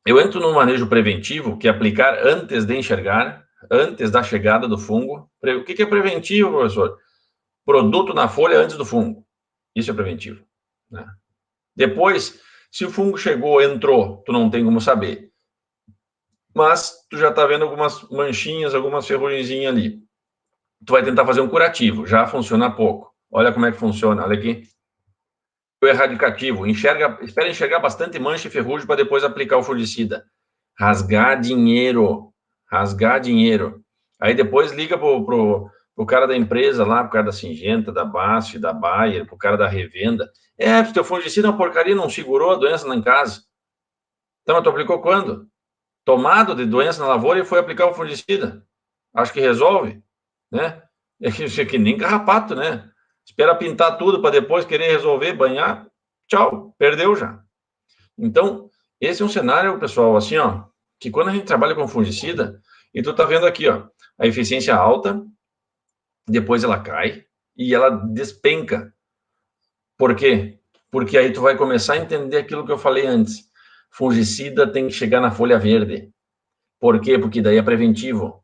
Eu entro no manejo preventivo, que é aplicar antes de enxergar, antes da chegada do fungo. O que é preventivo, professor? Produto na folha antes do fungo. Isso é preventivo. Né? Depois, se o fungo chegou, entrou, tu não tem como saber. Mas tu já está vendo algumas manchinhas, algumas ferrugenzinhas ali. Tu vai tentar fazer um curativo, já funciona pouco. Olha como é que funciona, olha aqui. O erradicativo, espera enxergar bastante mancha e ferrugem para depois aplicar o fungicida. Rasgar dinheiro. Aí depois liga pro cara da empresa lá, pro cara da Singenta, da BASF, da Bayer, pro cara da revenda. O teu fungicida é uma porcaria, não segurou a doença lá em casa. Então, tu aplicou quando? Tomado de doença na lavoura e foi aplicar o fungicida. Acho que resolve, né? É que nem carrapato, né? Espera pintar tudo para depois querer resolver, banhar. Tchau, perdeu já. Então, esse é um cenário, pessoal, assim, ó, que quando a gente trabalha com fungicida, e tu tá vendo aqui, ó, a eficiência alta, depois ela cai e ela despenca. Por quê? Porque aí tu vai começar a entender aquilo que eu falei antes. Fungicida tem que chegar na folha verde. Por quê? Porque daí é preventivo.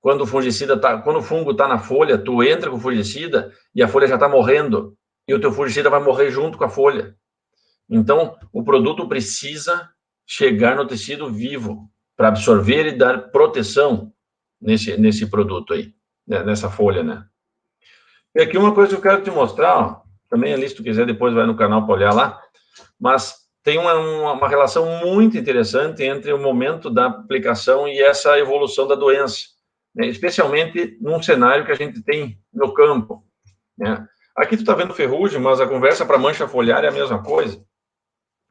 Quando o fungo está na folha, tu entra com o fungicida e a folha já está morrendo. E o teu fungicida vai morrer junto com a folha. Então, o produto precisa chegar no tecido vivo para absorver e dar proteção nesse produto aí, né? Nessa folha, né? E aqui uma coisa que eu quero te mostrar, ó, também ali, se tu quiser, depois vai no canal para olhar lá, mas tem uma relação muito interessante entre o momento da aplicação e essa evolução da doença, né? Especialmente num cenário que a gente tem no campo, né? Aqui tu está vendo ferrugem, mas a conversa para mancha foliar é a mesma coisa.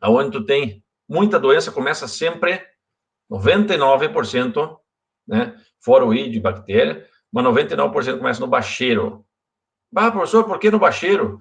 Aonde tu tem muita doença, começa sempre 99%, né? Fora o I de bactéria, mas 99% começa no bacheiro. Ah, professor, por que no bacheiro?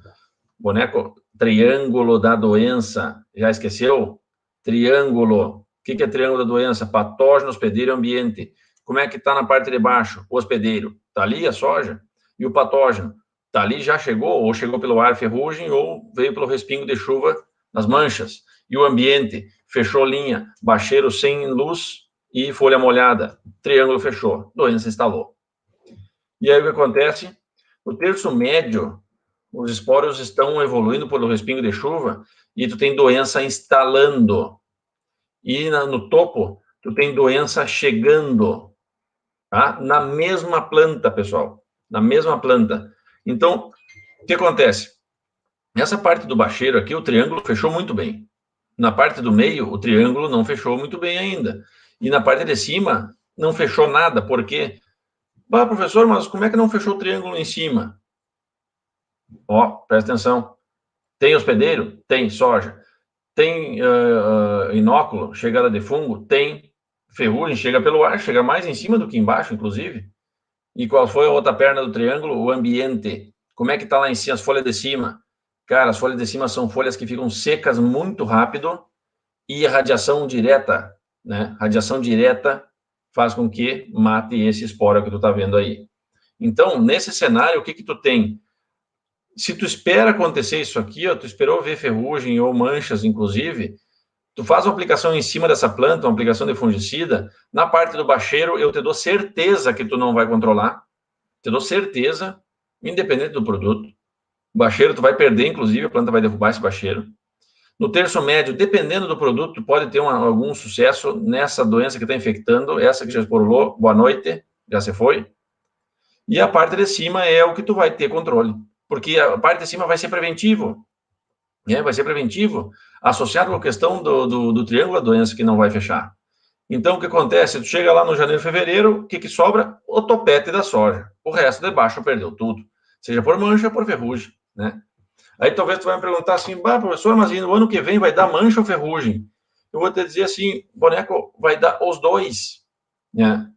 Boneco, triângulo da doença. Já esqueceu? Triângulo. O que é triângulo da doença? Patógeno, hospedeiro e ambiente. Como é que está na parte de baixo? O hospedeiro. Está ali a soja. E o patógeno? Está ali, já chegou, ou chegou pelo ar ferrugem, ou veio pelo respingo de chuva nas manchas. E o ambiente? Fechou linha. Bacheiro sem luz e folha molhada. Triângulo fechou. Doença instalou. E aí o que acontece? No terço médio, os esporos estão evoluindo pelo respingo de chuva e tu tem doença instalando. E no topo, tu tem doença chegando, tá? Na mesma planta, pessoal. Na mesma planta. Então, o que acontece? Nessa parte do bacheiro aqui, o triângulo fechou muito bem. Na parte do meio, o triângulo não fechou muito bem ainda. E na parte de cima, não fechou nada. Por quê? Ah, professor, mas como é que não fechou o triângulo em cima? Ó, presta atenção. Tem hospedeiro? Tem soja. Tem inóculo, chegada de fungo? Tem. Ferrugem, chega pelo ar, chega mais em cima do que embaixo, inclusive. E qual foi a outra perna do triângulo? O ambiente. Como é que está lá em cima, as folhas de cima? Cara, as folhas de cima são folhas que ficam secas muito rápido e a radiação direta, né? Radiação direta faz com que mate esse esporo que tu está vendo aí. Então, nesse cenário, o que tu tem? Se tu espera acontecer isso aqui, ó, tu esperou ver ferrugem ou manchas, inclusive, tu faz uma aplicação em cima dessa planta, uma aplicação de fungicida, na parte do bacheiro, eu te dou certeza que tu não vai controlar, te dou certeza, independente do produto. O bacheiro tu vai perder, inclusive, a planta vai derrubar esse bacheiro. No terço médio, dependendo do produto, tu pode ter algum sucesso nessa doença que está infectando, essa que já esporulou, boa noite, já se foi. E a parte de cima é o que tu vai ter controle, porque a parte de cima vai ser preventivo, né? Vai ser preventivo, associado com a questão do triângulo da doença que não vai fechar. Então, o que acontece? Tu chega lá no janeiro, fevereiro, o que sobra? O topete da soja. O resto de baixo perdeu tudo, seja por mancha ou por ferrugem, né? Aí talvez tu vai me perguntar assim, professor, mas no ano que vem vai dar mancha ou ferrugem? Eu vou te dizer assim, boneco, vai dar os dois, né?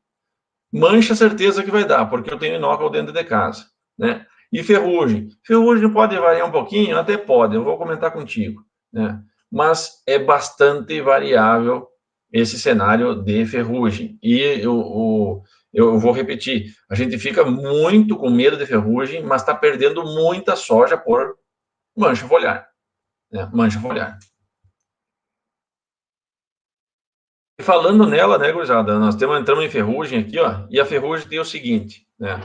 Mancha, certeza que vai dar, porque eu tenho inóculo dentro de casa, né? E ferrugem? Ferrugem pode variar um pouquinho? Até pode, eu vou comentar contigo, né? Mas é bastante variável esse cenário de ferrugem. E eu vou repetir, a gente fica muito com medo de ferrugem, mas está perdendo muita soja por mancha foliar, né? Mancha foliar. E falando nela, né, gurizada, nós entramos em ferrugem aqui, ó, e a ferrugem tem o seguinte, né?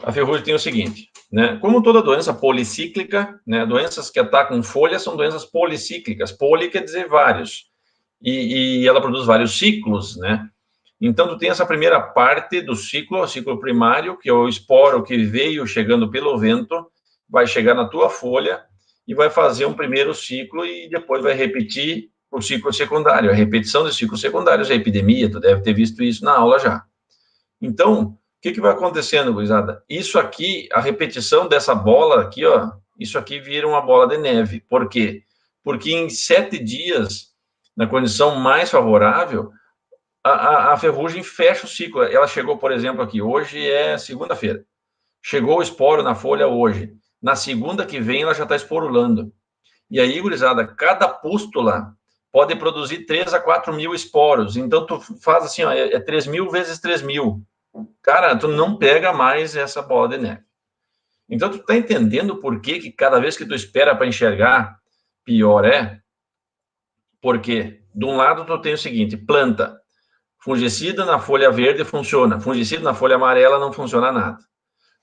A ferrugem tem o seguinte, né? Como toda doença policíclica, né? Doenças que atacam folhas são doenças policíclicas. Poli quer dizer vários. E ela produz vários ciclos, né? Então, tu tem essa primeira parte do ciclo, o ciclo primário, que é o esporo que veio chegando pelo vento, vai chegar na tua folha e vai fazer um primeiro ciclo e depois vai repetir o ciclo secundário. A repetição dos ciclos secundários é a epidemia, tu deve ter visto isso na aula já. Então, o que vai acontecendo, gurizada? Isso aqui, a repetição dessa bola aqui, ó, isso aqui vira uma bola de neve. Por quê? Porque em 7 dias, na condição mais favorável, a ferrugem fecha o ciclo. Ela chegou, por exemplo, aqui, hoje é segunda-feira. Chegou o esporo na folha hoje. Na segunda que vem, ela já está esporulando. E aí, gurizada, cada pústula pode produzir 3 a 4 mil esporos. Então, tu faz assim, ó, 3 mil vezes 3 mil. Cara, tu não pega mais essa bola de neve. Então, tu tá entendendo por que cada vez que tu espera para enxergar, pior é? Porque, de um lado, tu tem o seguinte, planta, fungicida na folha verde funciona, fungicida na folha amarela não funciona nada.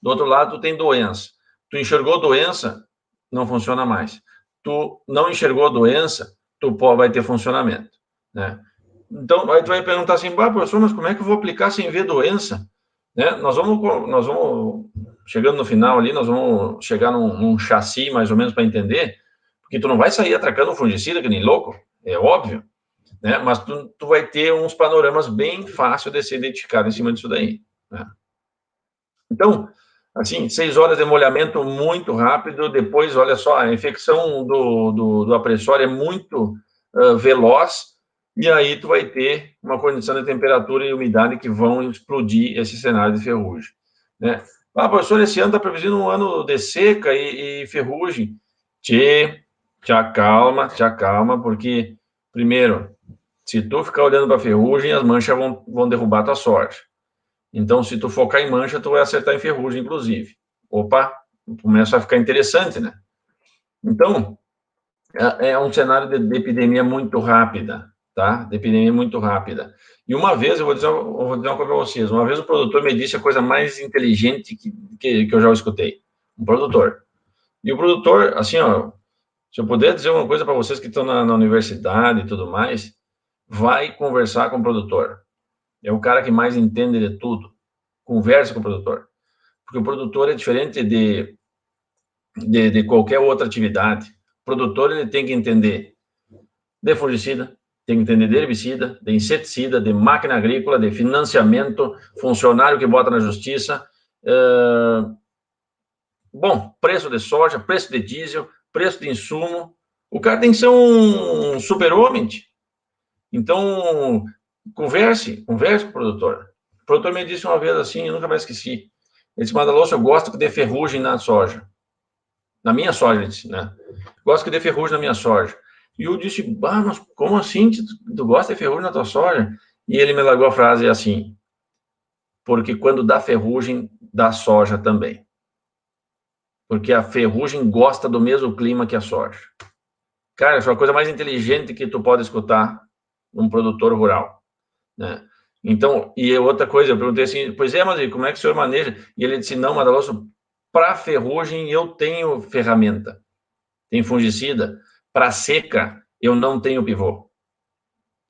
Do outro lado, tu tem doença. Tu enxergou doença, não funciona mais. Tu não enxergou doença, tu vai ter funcionamento, né? Então, aí tu vai perguntar assim, professor, mas como é que eu vou aplicar sem ver doença? Né? Nós vamos, chegando no final ali, nós vamos chegar num chassi, mais ou menos, para entender, porque tu não vai sair atracando um fungicida que nem louco, é óbvio, né? Mas tu vai ter uns panoramas bem fáceis de ser identificado em cima disso daí, né? Então, assim, 6 horas de molhamento muito rápido, depois, olha só, a infecção do apressório é muito veloz, e aí tu vai ter uma condição de temperatura e umidade que vão explodir esse cenário de ferrugem, né? Professor, esse ano está previsto um ano de seca e ferrugem. Te acalma, porque, primeiro, se tu ficar olhando para a ferrugem, as manchas vão derrubar a tua soja. Então, se tu focar em mancha, tu vai acertar em ferrugem, inclusive. Opa, começa a ficar interessante, né? Então, é um cenário de epidemia muito rápida, tá? De epidemia muito rápida. E uma vez, eu vou dizer uma coisa para vocês, uma vez o produtor me disse a coisa mais inteligente que eu já escutei. Um produtor. E o produtor, assim, ó, se eu puder dizer uma coisa para vocês que estão na universidade e tudo mais, vai conversar com o produtor. É o cara que mais entende de tudo. Converse com o produtor. Porque o produtor é diferente de qualquer outra atividade. O produtor ele tem que entender de fungicida, tem que entender de herbicida, de inseticida, de máquina agrícola, de financiamento, funcionário que bota na justiça, bom, preço de soja, preço de diesel, preço de insumo. O cara tem que ser um super-homem. Então, converse com o produtor. O produtor me disse uma vez assim, eu nunca mais esqueci. Ele disse, Madaloso, eu gosto que dê ferrugem na soja. Na minha soja, ele disse, né? Gosto que dê ferrugem na minha soja. E eu disse, mas como assim? Tu gosta de ferrugem na tua soja? E ele me largou a frase assim, porque quando dá ferrugem, dá soja também. Porque a ferrugem gosta do mesmo clima que a soja. Cara, isso é a coisa mais inteligente que tu pode escutar num produtor rural, né? Então, e outra coisa, eu perguntei assim, pois é, mas como é que o senhor maneja? E ele disse, não, Madaloso, para ferrugem eu tenho ferramenta, tem fungicida, para seca eu não tenho pivô.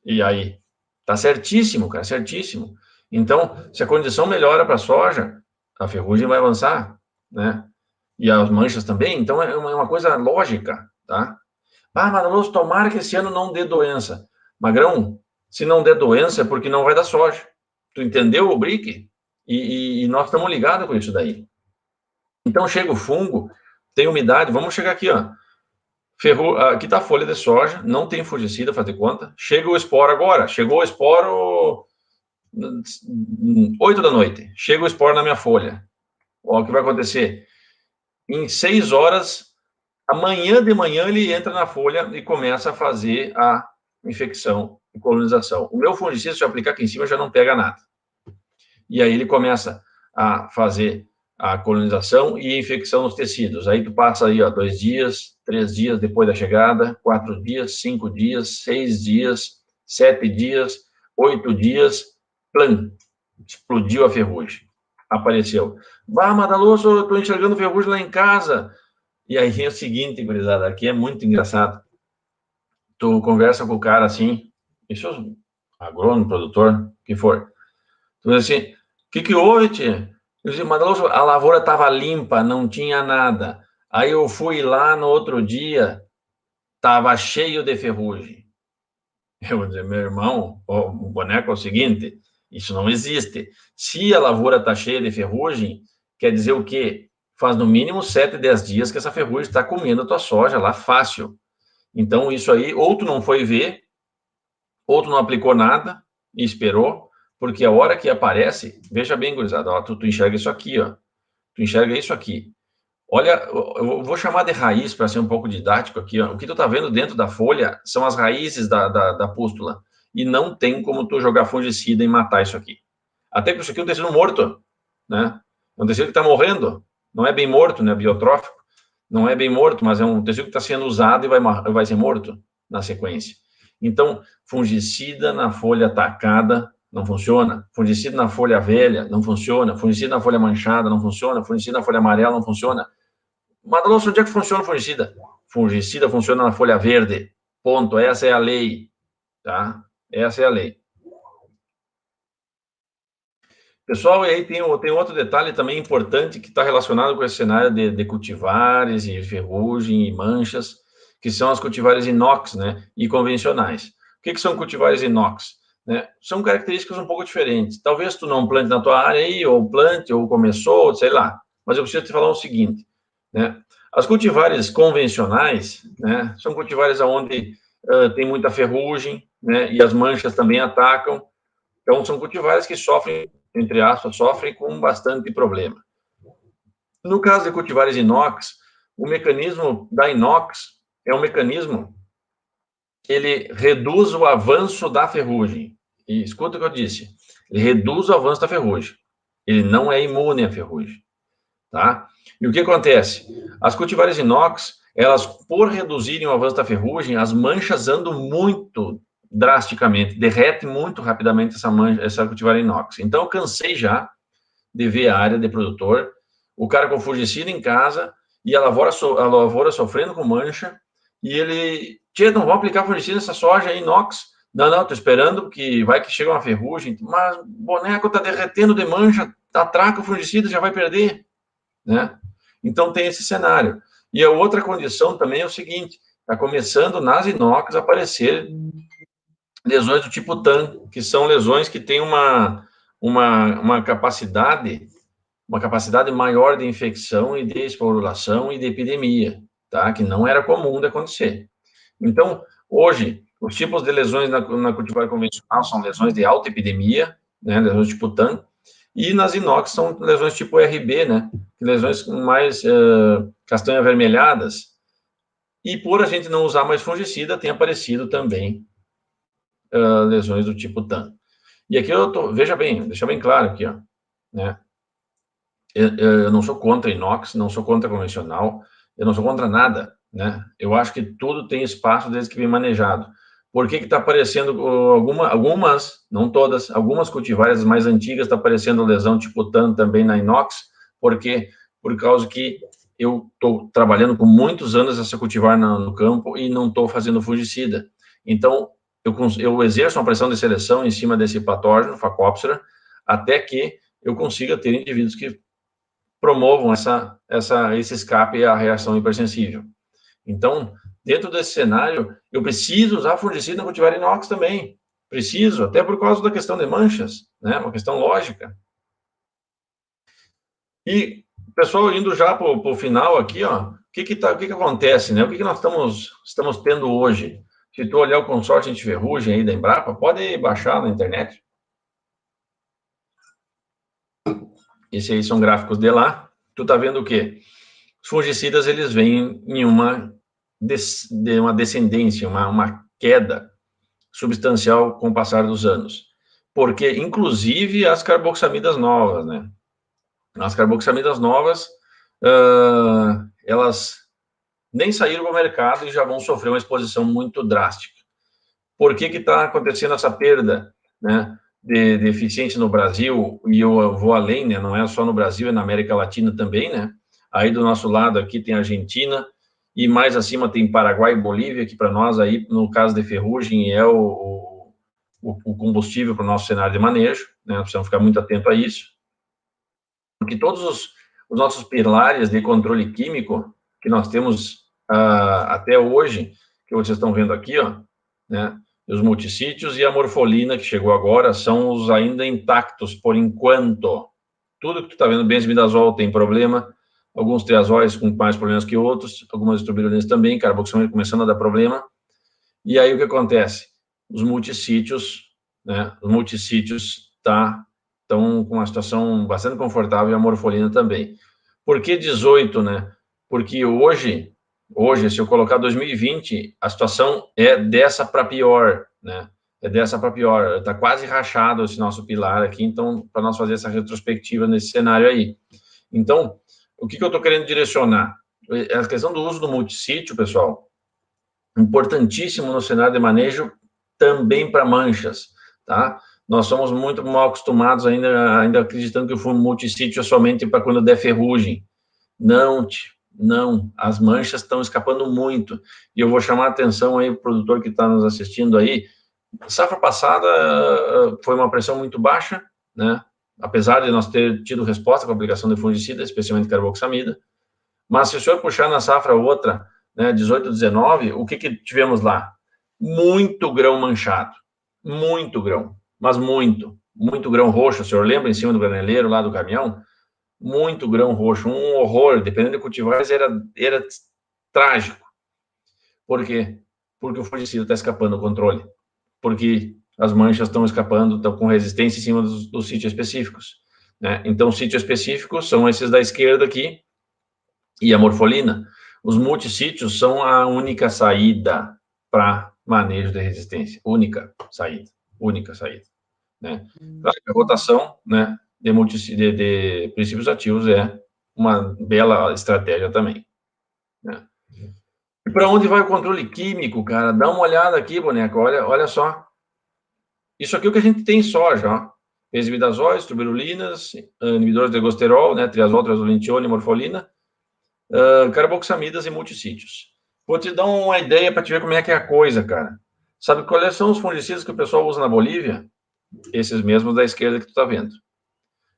E aí? Tá certíssimo, cara, certíssimo. Então, se a condição melhora para a soja, a ferrugem vai avançar, né? E as manchas também, então é uma coisa lógica, tá? Ah, Madaloso, tomara que esse ano não dê doença. Magrão, se não der doença é porque não vai dar soja. Tu entendeu o brick? E nós estamos ligados com isso daí. Então, chega o fungo, tem umidade, vamos chegar aqui, ó. Aqui está a folha de soja, não tem fungicida, faz de conta. Chega o esporo agora, chegou o esporo 8 da noite, chega o esporo na minha folha. Ó, o que vai acontecer? Em 6 horas, amanhã de manhã ele entra na folha e começa a fazer a infecção e colonização. O meu fungicida, se eu aplicar aqui em cima, já não pega nada. E aí ele começa a fazer a colonização e infecção nos tecidos. Aí tu passa aí, ó, 2 dias, 3 dias depois da chegada, 4 dias, 5 dias, 6 dias, 7 dias, 8 dias, plum, explodiu a ferrugem. Apareceu. Bah, Madaloso, eu tô enxergando ferrugem lá em casa. E aí é o seguinte, gurizada, aqui é muito engraçado. Tu conversa com o cara assim, isso é agrônomo, produtor, que for. Tu diz assim, o que houve, tia? Eu disse, Madaloso, a lavoura estava limpa, não tinha nada. Aí eu fui lá no outro dia, estava cheio de ferrugem. Eu disse, meu irmão, o boneco é o seguinte, isso não existe. Se a lavoura está cheia de ferrugem, quer dizer o quê? Faz no mínimo 7, 10 dias que essa ferrugem está comendo a tua soja lá fácil. Então, isso aí, ou tu não foi ver, ou tu não aplicou nada e esperou, porque a hora que aparece, veja bem, gurizada, ó, tu enxerga isso aqui, ó. Tu enxerga isso aqui. Olha, eu vou chamar de raiz para ser um pouco didático aqui, ó. O que tu tá vendo dentro da folha são as raízes da pústula. E não tem como tu jogar fungicida e matar isso aqui. Até que isso aqui é um tecido morto, né? É um tecido que está morrendo. Não é bem morto, né? Biotrófico. Não é bem morto, mas é um tecido que está sendo usado e vai ser morto na sequência. Então, fungicida na folha atacada não funciona. Fungicida na folha velha não funciona. Fungicida na folha manchada não funciona. Fungicida na folha amarela não funciona. Madaloso, onde é que funciona o fungicida? Fungicida funciona na folha verde. Ponto. Essa é a lei. Tá? Essa é a lei. Pessoal, e aí tem outro detalhe também importante que está relacionado com esse cenário de cultivares e ferrugem e manchas, que são as cultivares inox, né, e convencionais. O que são cultivares inox? Né? São características um pouco diferentes. Talvez tu não plante na tua área aí, ou plante, ou começou, sei lá. Mas eu preciso te falar o seguinte, né? As cultivares convencionais, né, são cultivares onde tem muita ferrugem, né, e as manchas também atacam. Então, são cultivares que sofrem, entre aspas, sofrem com bastante problema. No caso de cultivares inox, o mecanismo da inox é um mecanismo que ele reduz o avanço da ferrugem. E escuta o que eu disse, ele reduz o avanço da ferrugem. Ele não é imune à ferrugem, tá? E o que acontece? As cultivares inox, elas, por reduzirem o avanço da ferrugem, as manchas andam muito drasticamente, derrete muito rapidamente essa cultivar inox. Então, eu cansei já de ver a área de produtor, o cara com fungicida em casa e a lavoura sofrendo com mancha, e ele, tia, não vou aplicar fungicida nessa soja inox. Não, tô esperando que vai que chega uma ferrugem, mas o boneco tá derretendo de mancha, atraca o fungicida, já vai perder, né? Então, tem esse cenário. E a outra condição também é o seguinte, está começando nas inox a aparecer lesões do tipo TAN, que são lesões que têm uma capacidade maior de infecção e de esporulação e de epidemia, tá? Que não era comum de acontecer. Então, hoje, os tipos de lesões na cultivar convencional são lesões de alta epidemia, né? Lesões tipo TAN, e nas inox são lesões tipo RB, né? Lesões mais castanho avermelhadas. E por a gente não usar mais fungicida, tem aparecido também lesões do tipo TAN. E aqui veja bem, deixa bem claro aqui, ó, né? Eu não sou contra inox, não sou contra convencional, eu não sou contra nada, né? Eu acho que tudo tem espaço desde que bem manejado. Por que está aparecendo algumas, não todas, algumas cultivares mais antigas está aparecendo lesão tipo TAN também na inox? Porque por causa que eu estou trabalhando com muitos anos essa cultivar no campo e não estou fazendo fungicida. Então, eu exerço uma pressão de seleção em cima desse patógeno, Phacopsora, até que eu consiga ter indivíduos que promovam esse escape à reação hipersensível. Então, dentro desse cenário, eu preciso usar fungicida na cultivar inox também. Preciso, até por causa da questão de manchas, né? Uma questão lógica. E, pessoal, indo já para o final aqui, ó, o que acontece, né? O que nós estamos tendo hoje? Se tu olhar o consórcio antiferrugem aí da Embrapa, pode baixar na internet. Esse aí são gráficos de lá. Tu tá vendo o quê? Os fungicidas, eles vêm em uma descendência, uma queda substancial com o passar dos anos. Porque, inclusive, as carboxamidas novas, né? As carboxamidas novas, elas nem saíram para o mercado e já vão sofrer uma exposição muito drástica. Por que está acontecendo essa perda, né, de eficiência no Brasil? E eu vou além, né? Não é só no Brasil, é na América Latina também, né? Aí do nosso lado aqui tem a Argentina, e mais acima tem Paraguai e Bolívia, que para nós aí, no caso de ferrugem, é o combustível para o nosso cenário de manejo, né? Precisamos ficar muito atento a isso. Porque todos os nossos pilares de controle químico que nós temos até hoje, que vocês estão vendo aqui, ó, né? Os multissítios e a morfolina, que chegou agora, são os ainda intactos, por enquanto. Tudo que tu está vendo, benzimidazol tem problema, alguns triazóis com mais problemas que outros, algumas estrobilulinas também, carboxamida começando a dar problema. E aí o que acontece? Os multissítios, né? Os multissítios estão com uma situação bastante confortável e a morfolina também. Por que 18, né? Porque hoje, se eu colocar 2020, a situação é dessa para pior, né? É dessa para pior. Está quase rachado esse nosso pilar aqui, então, para nós fazer essa retrospectiva nesse cenário aí. Então, o que eu estou querendo direcionar? A questão do uso do multissítio, pessoal, importantíssimo no cenário de manejo, também para manchas, tá? Nós somos muito mal acostumados ainda acreditando que o multissítio é somente para quando der ferrugem. Não, as manchas estão escapando muito. E eu vou chamar a atenção aí, o produtor que está nos assistindo aí, safra passada foi uma pressão muito baixa, né? Apesar de nós ter tido resposta com a aplicação de fungicida, especialmente carboxamida, mas se o senhor puxar na safra outra, né, 18, 19, o que tivemos lá? Muito grão manchado, muito grão, mas muito grão roxo, o senhor lembra, em cima do graneleiro lá do caminhão? Muito grão roxo, um horror, dependendo de cultivares, era trágico. Por quê? Porque o fungicida está escapando do controle, porque as manchas estão escapando, estão com resistência em cima dos sítios específicos, né? Então, sítios específicos são esses da esquerda aqui, e a morfolina. Os multissítios são a única saída para manejo de resistência, única saída, né? Claro que a rotação, né, de princípios ativos é uma bela estratégia também, né? E para onde vai o controle químico, cara? Dá uma olhada aqui, boneco, olha só. Isso aqui é o que a gente tem em soja, ó. Benzimidazóis, tuberulinas, inibidores de ergosterol, né, triazol, triazolentiol e morfolina, carboxamidas e multissítios. Vou te dar uma ideia para te ver como é que é a coisa, cara. Sabe quais são os fungicidas que o pessoal usa na Bolívia? Esses mesmos da esquerda que tu tá vendo.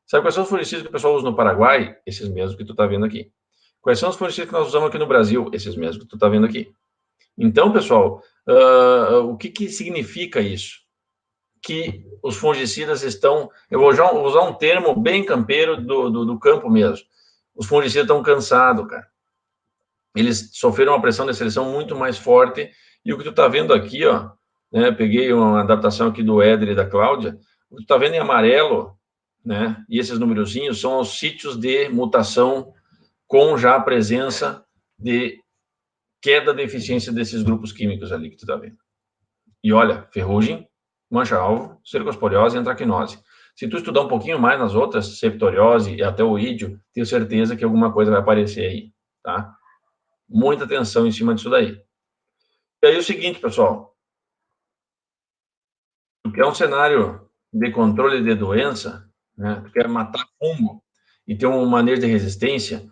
Sabe quais são os fungicidas que o pessoal usa no Paraguai? Esses mesmos que tu tá vendo aqui. Quais são os fungicidas que nós usamos aqui no Brasil? Esses mesmos que tu tá vendo aqui. Então, pessoal, o que significa isso? Que os fungicidas estão... Eu vou usar um termo bem campeiro do campo mesmo. Os fungicidas estão cansados, cara. Eles sofreram uma pressão de seleção muito mais forte. E o que tu tá vendo aqui, ó, né, peguei uma adaptação aqui do Éder e da Cláudia, o que tu tá vendo em amarelo, né, e esses numerozinhos são os sítios de mutação com já a presença de queda de eficiência desses grupos químicos ali que tu tá vendo. E olha, ferrugem, mancha-alvo, cercosporiose e antracnose. Se tu estudar um pouquinho mais nas outras, septoriose e até o ídio, tenho certeza que alguma coisa vai aparecer aí, tá? Muita atenção em cima disso daí. E aí o seguinte, pessoal, tu quer um cenário de controle de doença, né? Tu quer matar fungo e ter um manejo de resistência,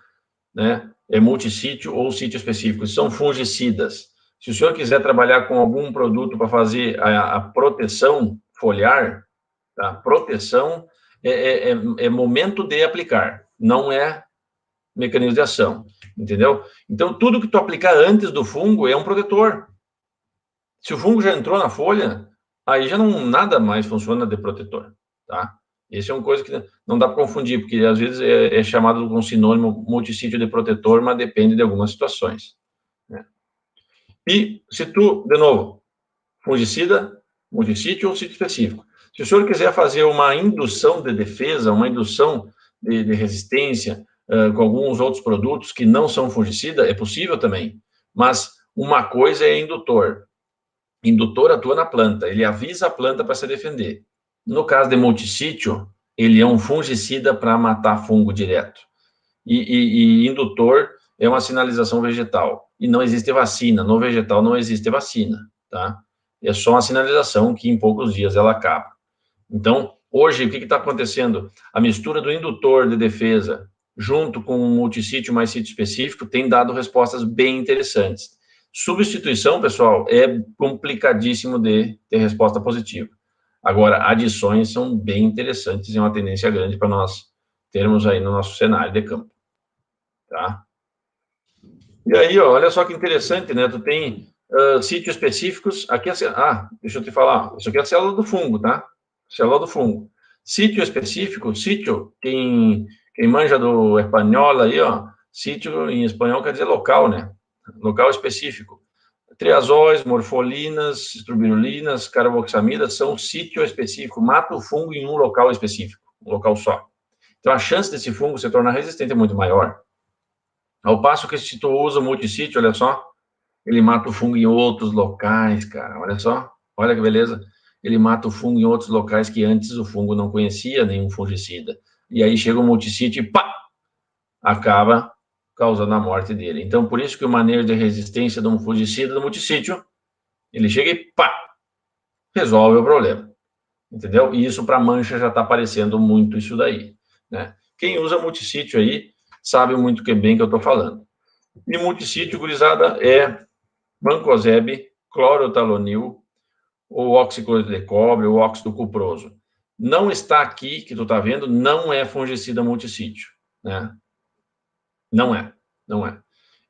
né? É multissítio ou sítio específico. São fungicidas. Se o senhor quiser trabalhar com algum produto para fazer a proteção foliar, tá? Proteção é momento de aplicar, não é mecanismo de ação, entendeu? Então, tudo que tu aplicar antes do fungo é um protetor. Se o fungo já entrou na folha, aí já não nada mais funciona de protetor, tá? Esse é uma coisa que não dá para confundir, porque às vezes é chamado com sinônimo multissítio de protetor, mas depende de algumas situações, né? E se tu, de novo, fungicida, multissítio ou sítio específico. Se o senhor quiser fazer uma indução de defesa, uma indução de resistência com alguns outros produtos que não são fungicida, é possível também. Mas uma coisa é indutor. Indutor atua na planta, ele avisa a planta para se defender. No caso de multissítio, ele é um fungicida para matar fungo direto. E indutor é uma sinalização vegetal. E não existe vacina. No vegetal não existe vacina, tá? É só uma sinalização que em poucos dias ela acaba. Então, hoje, o que está acontecendo? A mistura do indutor de defesa junto com o multissítio mais sítio específico tem dado respostas bem interessantes. Substituição, pessoal, é complicadíssimo de ter resposta positiva. Agora, adições são bem interessantes e uma tendência grande para nós termos aí no nosso cenário de campo, tá? E aí, ó, olha só que interessante, né? Tu tem sítios específicos, aqui deixa eu te falar, isso aqui é a célula do fungo, tá? Célula do fungo. Sítio específico, sítio, quem manja do espanhol aí, ó, sítio em espanhol quer dizer local, né? Local específico. Triazóis, morfolinas, estrubirulinas, carboxamidas são sítio específico, mata o fungo em um local específico, um local só. Então, a chance desse fungo se tornar resistente é muito maior. Ao passo que se tu usa o multissítio, olha só, ele mata o fungo em outros locais, cara, olha só, olha que beleza. Ele mata o fungo em outros locais que antes o fungo não conhecia nenhum fungicida. E aí chega o multissítio e pá, acaba causando a morte dele. Então, por isso que o manejo de resistência de um fungicida do multissítio, ele chega e pá, resolve o problema, entendeu? E isso para mancha já está aparecendo muito isso daí, né? Quem usa multissítio aí sabe muito que bem que eu estou falando. E multissítio, gurizada, é mancozeb, clorotalonil, ou oxicloreto de cobre, ou óxido cuproso. Não está aqui, que tu está vendo, não é fungicida multissítio, né? Não é.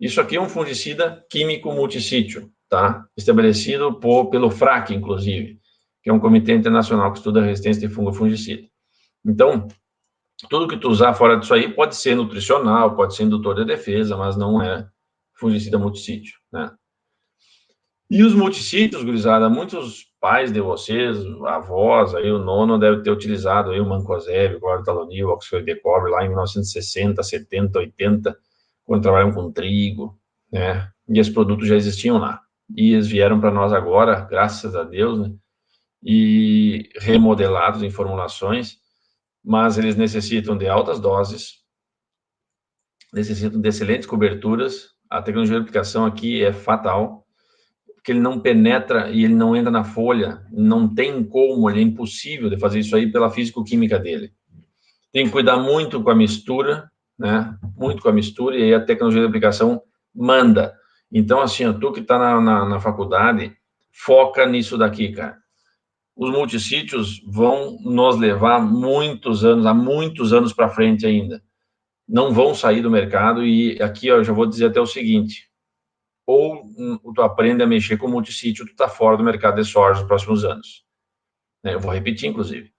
Isso aqui é um fungicida químico multissítio, tá? Estabelecido pelo FRAC, inclusive, que é um comitê internacional que estuda a resistência de fungo a fungicida. Então, tudo que tu usar fora disso aí pode ser nutricional, pode ser indutor de defesa, mas não é fungicida multissítio, né? E os multissítios, gurizada, muitos pais de vocês, avós, aí o nono deve ter utilizado aí o mancozeb, o clorotalonil, o oxicloreto de cobre lá em 1960, 70, 80, quando trabalham com trigo, né? E esses produtos já existiam lá. E eles vieram para nós agora, graças a Deus, né? E remodelados em formulações, mas eles necessitam de altas doses, necessitam de excelentes coberturas. A tecnologia de aplicação aqui é fatal, porque ele não penetra e ele não entra na folha, não tem como, ele é impossível de fazer isso aí pela físico-química dele. Tem que cuidar muito com a mistura, né? Muito com a mistura, e aí a tecnologia de aplicação manda. Então, assim, ó, tu que está na faculdade, foca nisso daqui, cara. Os multissítios vão nos levar há muitos anos para frente ainda. Não vão sair do mercado, e aqui, ó, eu já vou dizer até o seguinte: ou tu aprende a mexer com multissítio, tu tá fora do mercado de soja nos próximos anos. Eu vou repetir, inclusive.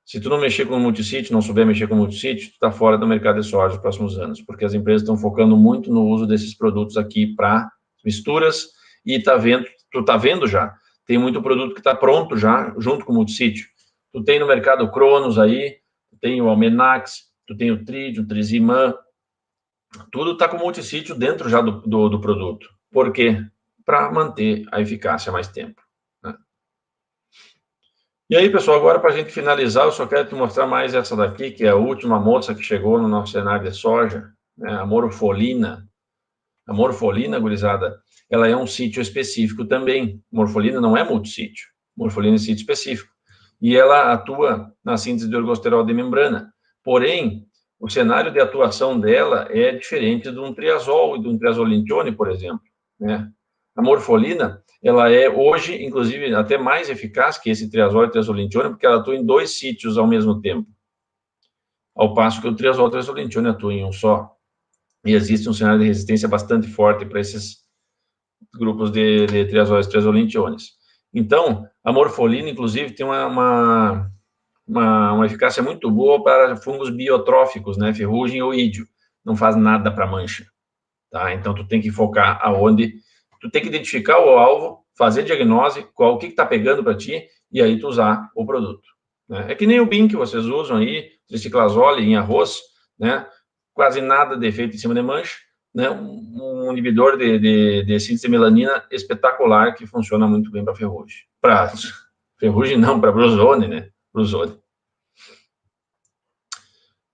Se tu não mexer com multissítio, não souber mexer com multissítio, tu tá fora do mercado de soja nos próximos anos, porque as empresas estão focando muito no uso desses produtos aqui para misturas, e tu tá vendo já, tem muito produto que está pronto já, junto com o multissítio. Tu tem no mercado Cronos aí, tu tem o Almenax, tu tem o Tridium, o Triziman, tudo está com multissítio dentro já do produto. Por quê? Para manter a eficácia mais tempo, né? E aí, pessoal, agora para a gente finalizar, eu só quero te mostrar mais essa daqui, que é a última moça que chegou no nosso cenário de soja, né? A morfolina. A morfolina, gurizada, ela é um sítio específico também. Morfolina não é multissítio. morfolina em sítio específico. E ela atua na síntese de ergosterol de membrana. Porém, o cenário de atuação dela é diferente de um triazol e de um triazolintione, por exemplo, né? A morfolina, ela é hoje, inclusive, até mais eficaz que esse triazol e triazolintione, porque ela atua em 2 sítios ao mesmo tempo. Ao passo que o triazol e o triazolintione atuam em um só. E existe um cenário de resistência bastante forte para esses grupos de triazóis e triazolintiones. Então, a morfolina, inclusive, tem uma eficácia muito boa para fungos biotróficos, né? Ferrugem ou ídio. Não faz nada para mancha, tá? Então, tu tem que focar aonde... Tu tem que identificar o alvo, fazer diagnose, o que está pegando para ti, e aí tu usar o produto, né? É que nem o BIM que vocês usam aí, triciclazole em arroz, né? Quase nada de efeito em cima de mancha, né? Um inibidor de síntese de melanina espetacular que funciona muito bem para ferrugem. Para ferrugem não, para brusone, né? Brusone.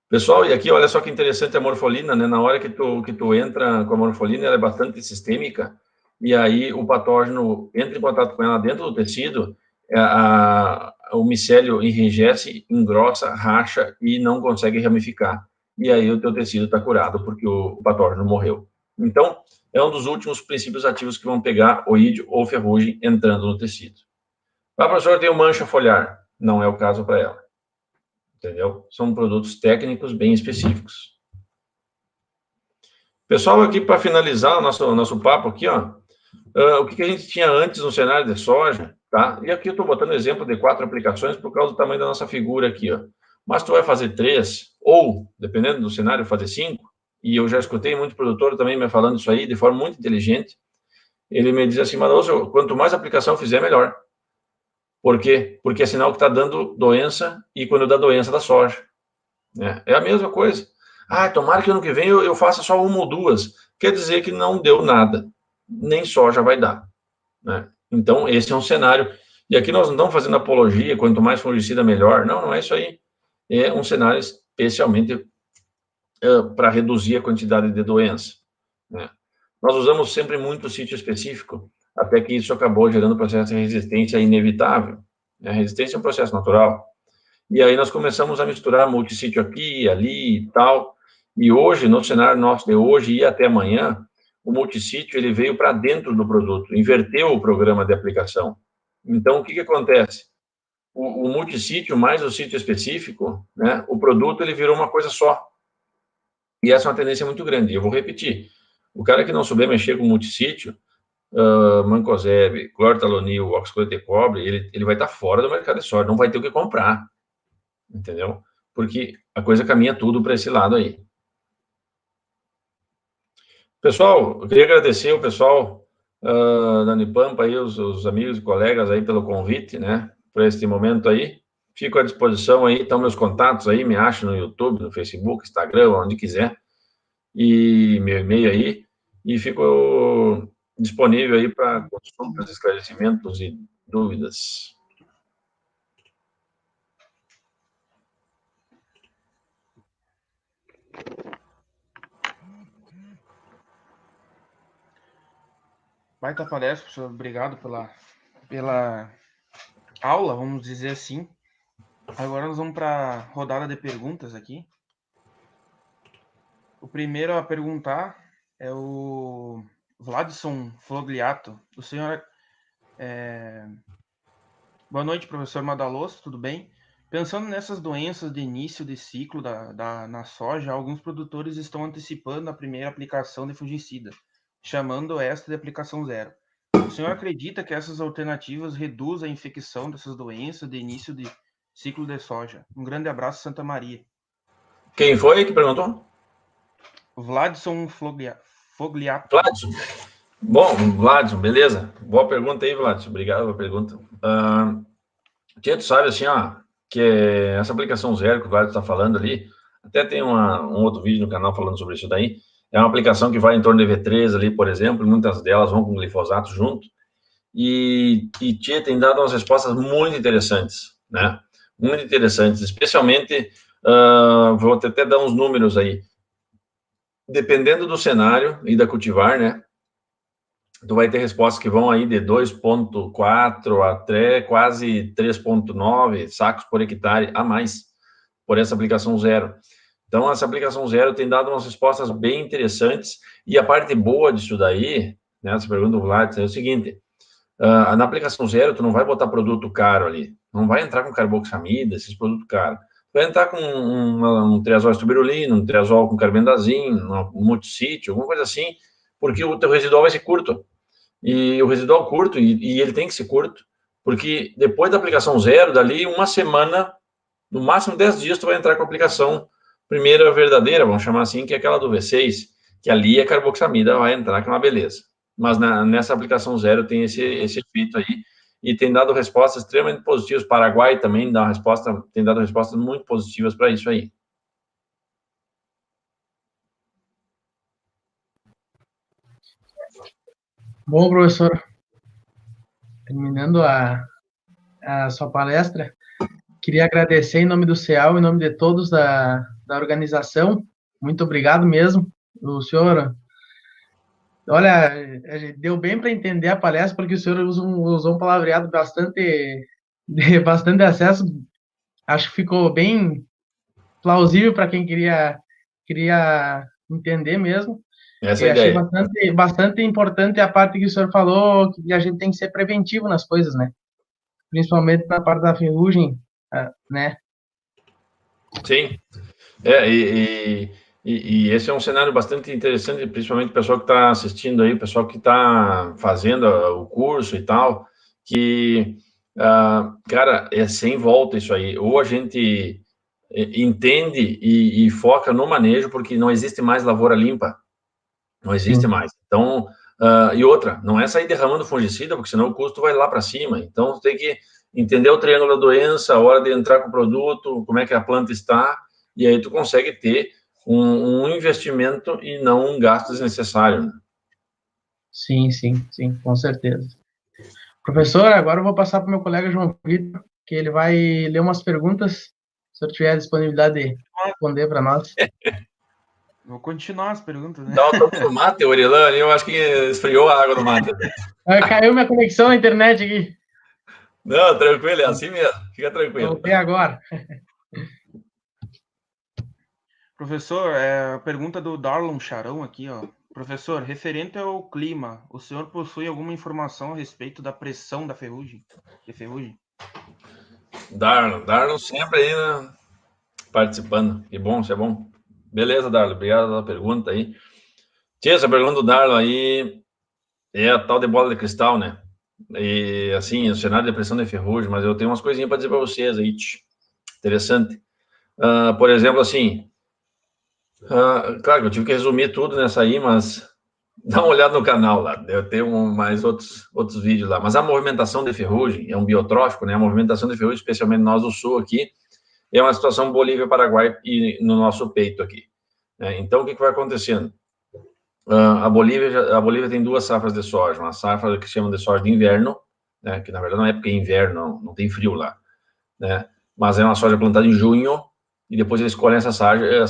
Pessoal, e aqui olha só que interessante a morfolina, né? Na hora que tu entra com a morfolina, ela é bastante sistêmica, e aí o patógeno entra em contato com ela dentro do tecido, o micélio enrijece, engrossa, racha e não consegue ramificar. E aí o teu tecido está curado, porque o patógeno morreu. Então, é um dos últimos princípios ativos que vão pegar oídio ou ferrugem entrando no tecido. Ah, professor, eu tenho mancha foliar. Não é o caso para ela. Entendeu? São produtos técnicos bem específicos. Pessoal, aqui para finalizar o nosso papo aqui, ó, o que a gente tinha antes no cenário de soja, tá? E aqui eu estou botando exemplo de 4 aplicações por causa do tamanho da nossa figura aqui, ó. Mas tu vai fazer 3, ou, dependendo do cenário, fazer 5, e eu já escutei muito produtor também me falando isso aí de forma muito inteligente. Ele me diz assim, Manoso, quanto mais aplicação fizer, melhor. Por quê? Porque é sinal que está dando doença, e quando dá doença, dá soja. É a mesma coisa. Ah, tomara que ano que vem eu faça só 1 ou 2. Quer dizer que não deu nada. Nem soja vai dar, né? Então, esse é um cenário. E aqui nós não estamos fazendo apologia, quanto mais fungicida, melhor. Não, não é isso aí. É um cenário especialmente para reduzir a quantidade de doença, né? Nós usamos sempre muito sítio específico, até que isso acabou gerando processo de resistência inevitável. A resistência é um processo natural. E aí nós começamos a misturar multissítio aqui, ali e tal. E hoje, no cenário nosso de hoje e até amanhã, o multissítio ele veio para dentro do produto, inverteu o programa de aplicação. Então, o que acontece? O multissítio mais o sítio específico, né, o produto ele virou uma coisa só. E essa é uma tendência muito grande. Eu vou repetir. O cara que não souber mexer com multissítio, mancozeb, clortalonil, oxicloreto de cobre, ele vai estar fora do mercado de soja, não vai ter o que comprar. Entendeu? Porque a coisa caminha tudo para esse lado aí. Pessoal, eu queria agradecer o pessoal da Unipampa aí, os amigos e colegas aí pelo convite, né, para este momento aí. Fico à disposição aí, estão meus contatos aí, me acham no YouTube, no Facebook, Instagram, onde quiser, e meu e-mail aí, e fico disponível aí para consultas, esclarecimentos e dúvidas. Baita palestra, professor. Obrigado pela aula, vamos dizer assim. Agora nós vamos para a rodada de perguntas aqui. O primeiro a perguntar é o Vladson Flogliato. O senhor... Boa noite, professor Madaloso, tudo bem? Pensando nessas doenças de início de ciclo na soja, alguns produtores estão antecipando a primeira aplicação de fungicida, chamando esta de aplicação zero. O senhor acredita que essas alternativas reduzem a infecção dessas doenças de início de ciclo de soja? Um grande abraço, Santa Maria. Quem foi que perguntou? Vladson Fogliato. Vladson. Bom, Vladson, beleza? Boa pergunta aí, Vladson. Obrigado pela pergunta. Tu sabe, assim, ó, que essa aplicação zero que o Vladson está falando ali, até tem um outro vídeo no canal falando sobre isso daí, é uma aplicação que vai em torno de V3 ali, por exemplo, muitas delas vão com glifosato junto, e tem dado umas respostas muito interessantes, né? Muito interessantes, especialmente, vou até dar uns números aí. Dependendo do cenário e da cultivar, né? tu vai ter respostas que vão aí de 2,4 até quase 3,9 sacos por hectare a mais, por essa aplicação zero. Então, essa aplicação zero tem dado umas respostas bem interessantes, e a parte boa disso daí, né, essa pergunta do Vlad, é o seguinte, na aplicação zero, tu não vai botar produto caro ali, não vai entrar com carboxamida, esses produtos caros, vai entrar com um triazol estuberolina, um triazol com carbendazim, um multissítio, alguma coisa assim, porque o teu residual vai ser curto. E o residual curto, e ele tem que ser curto, porque depois da aplicação zero, dali uma semana, no máximo 10 dias, tu vai entrar com a aplicação primeira verdadeira, vamos chamar assim, que é aquela do V6, que ali a carboxamida vai entrar, que é uma beleza. Mas nessa aplicação zero tem esse efeito aí, e tem dado respostas extremamente positivas. Paraguai também tem dado respostas muito positivas para isso aí. Bom, professor, terminando a sua palestra, queria agradecer em nome do CEAL, em nome de todos da organização. Muito obrigado mesmo. O senhor, olha, deu bem para entender a palestra, porque o senhor usou um palavreado de bastante acesso. Acho que ficou bem plausível para quem queria entender mesmo. Essa é a achei ideia. bastante importante a parte que o senhor falou, que a gente tem que ser preventivo nas coisas, né? Principalmente na parte da ferrugem, né? Sim. E esse é um cenário bastante interessante, principalmente o pessoal que está assistindo aí, o pessoal que está fazendo o curso e tal, que, cara, é sem volta isso aí. Ou a gente entende e foca no manejo, porque não existe mais lavoura limpa. Não existe mais. Então, e outra, não é sair derramando fungicida, porque senão o custo vai lá para cima. Então, você tem que entender o triângulo da doença, a hora de entrar com o produto, como é que a planta está, e aí tu consegue ter um investimento e não um gasto desnecessário. Né? Sim, com certeza. Professor, agora eu vou passar para o meu colega João Vitor, que ele vai ler umas perguntas, se eu tiver a disponibilidade de responder para nós. Vou continuar as perguntas, né? Dá um toque no mate, Aurelano, eu acho que esfriou a água no mate. Caiu minha conexão na internet aqui. Não, tranquilo, é assim mesmo, fica tranquilo. Voltei agora. Professor, a pergunta do Darlon Charão aqui, ó. Professor, referente ao clima, o senhor possui alguma informação a respeito da pressão da ferrugem? Darlon sempre aí, né, participando. Que bom, isso é bom. Beleza, Darlon, obrigado pela pergunta aí. Tia, essa pergunta do Darlon aí é a tal de bola de cristal, né? E, assim, o cenário de pressão de ferrugem, mas eu tenho umas coisinhas para dizer para vocês aí, interessante. Por exemplo, assim, claro que eu tive que resumir tudo nessa aí, mas dá uma olhada no canal lá, eu tenho mais outros vídeos lá. Mas a movimentação de ferrugem é um biotrófico, né? A movimentação de ferrugem, especialmente nós do sul aqui, é uma situação Bolívia-Paraguai e no nosso peito aqui. Né? Então, o que vai acontecendo? A Bolívia tem duas safras de soja, uma safra que se chama de soja de inverno, né? Que na verdade não é porque é inverno, não tem frio lá, né? Mas é uma soja plantada em junho e depois eles colhem essa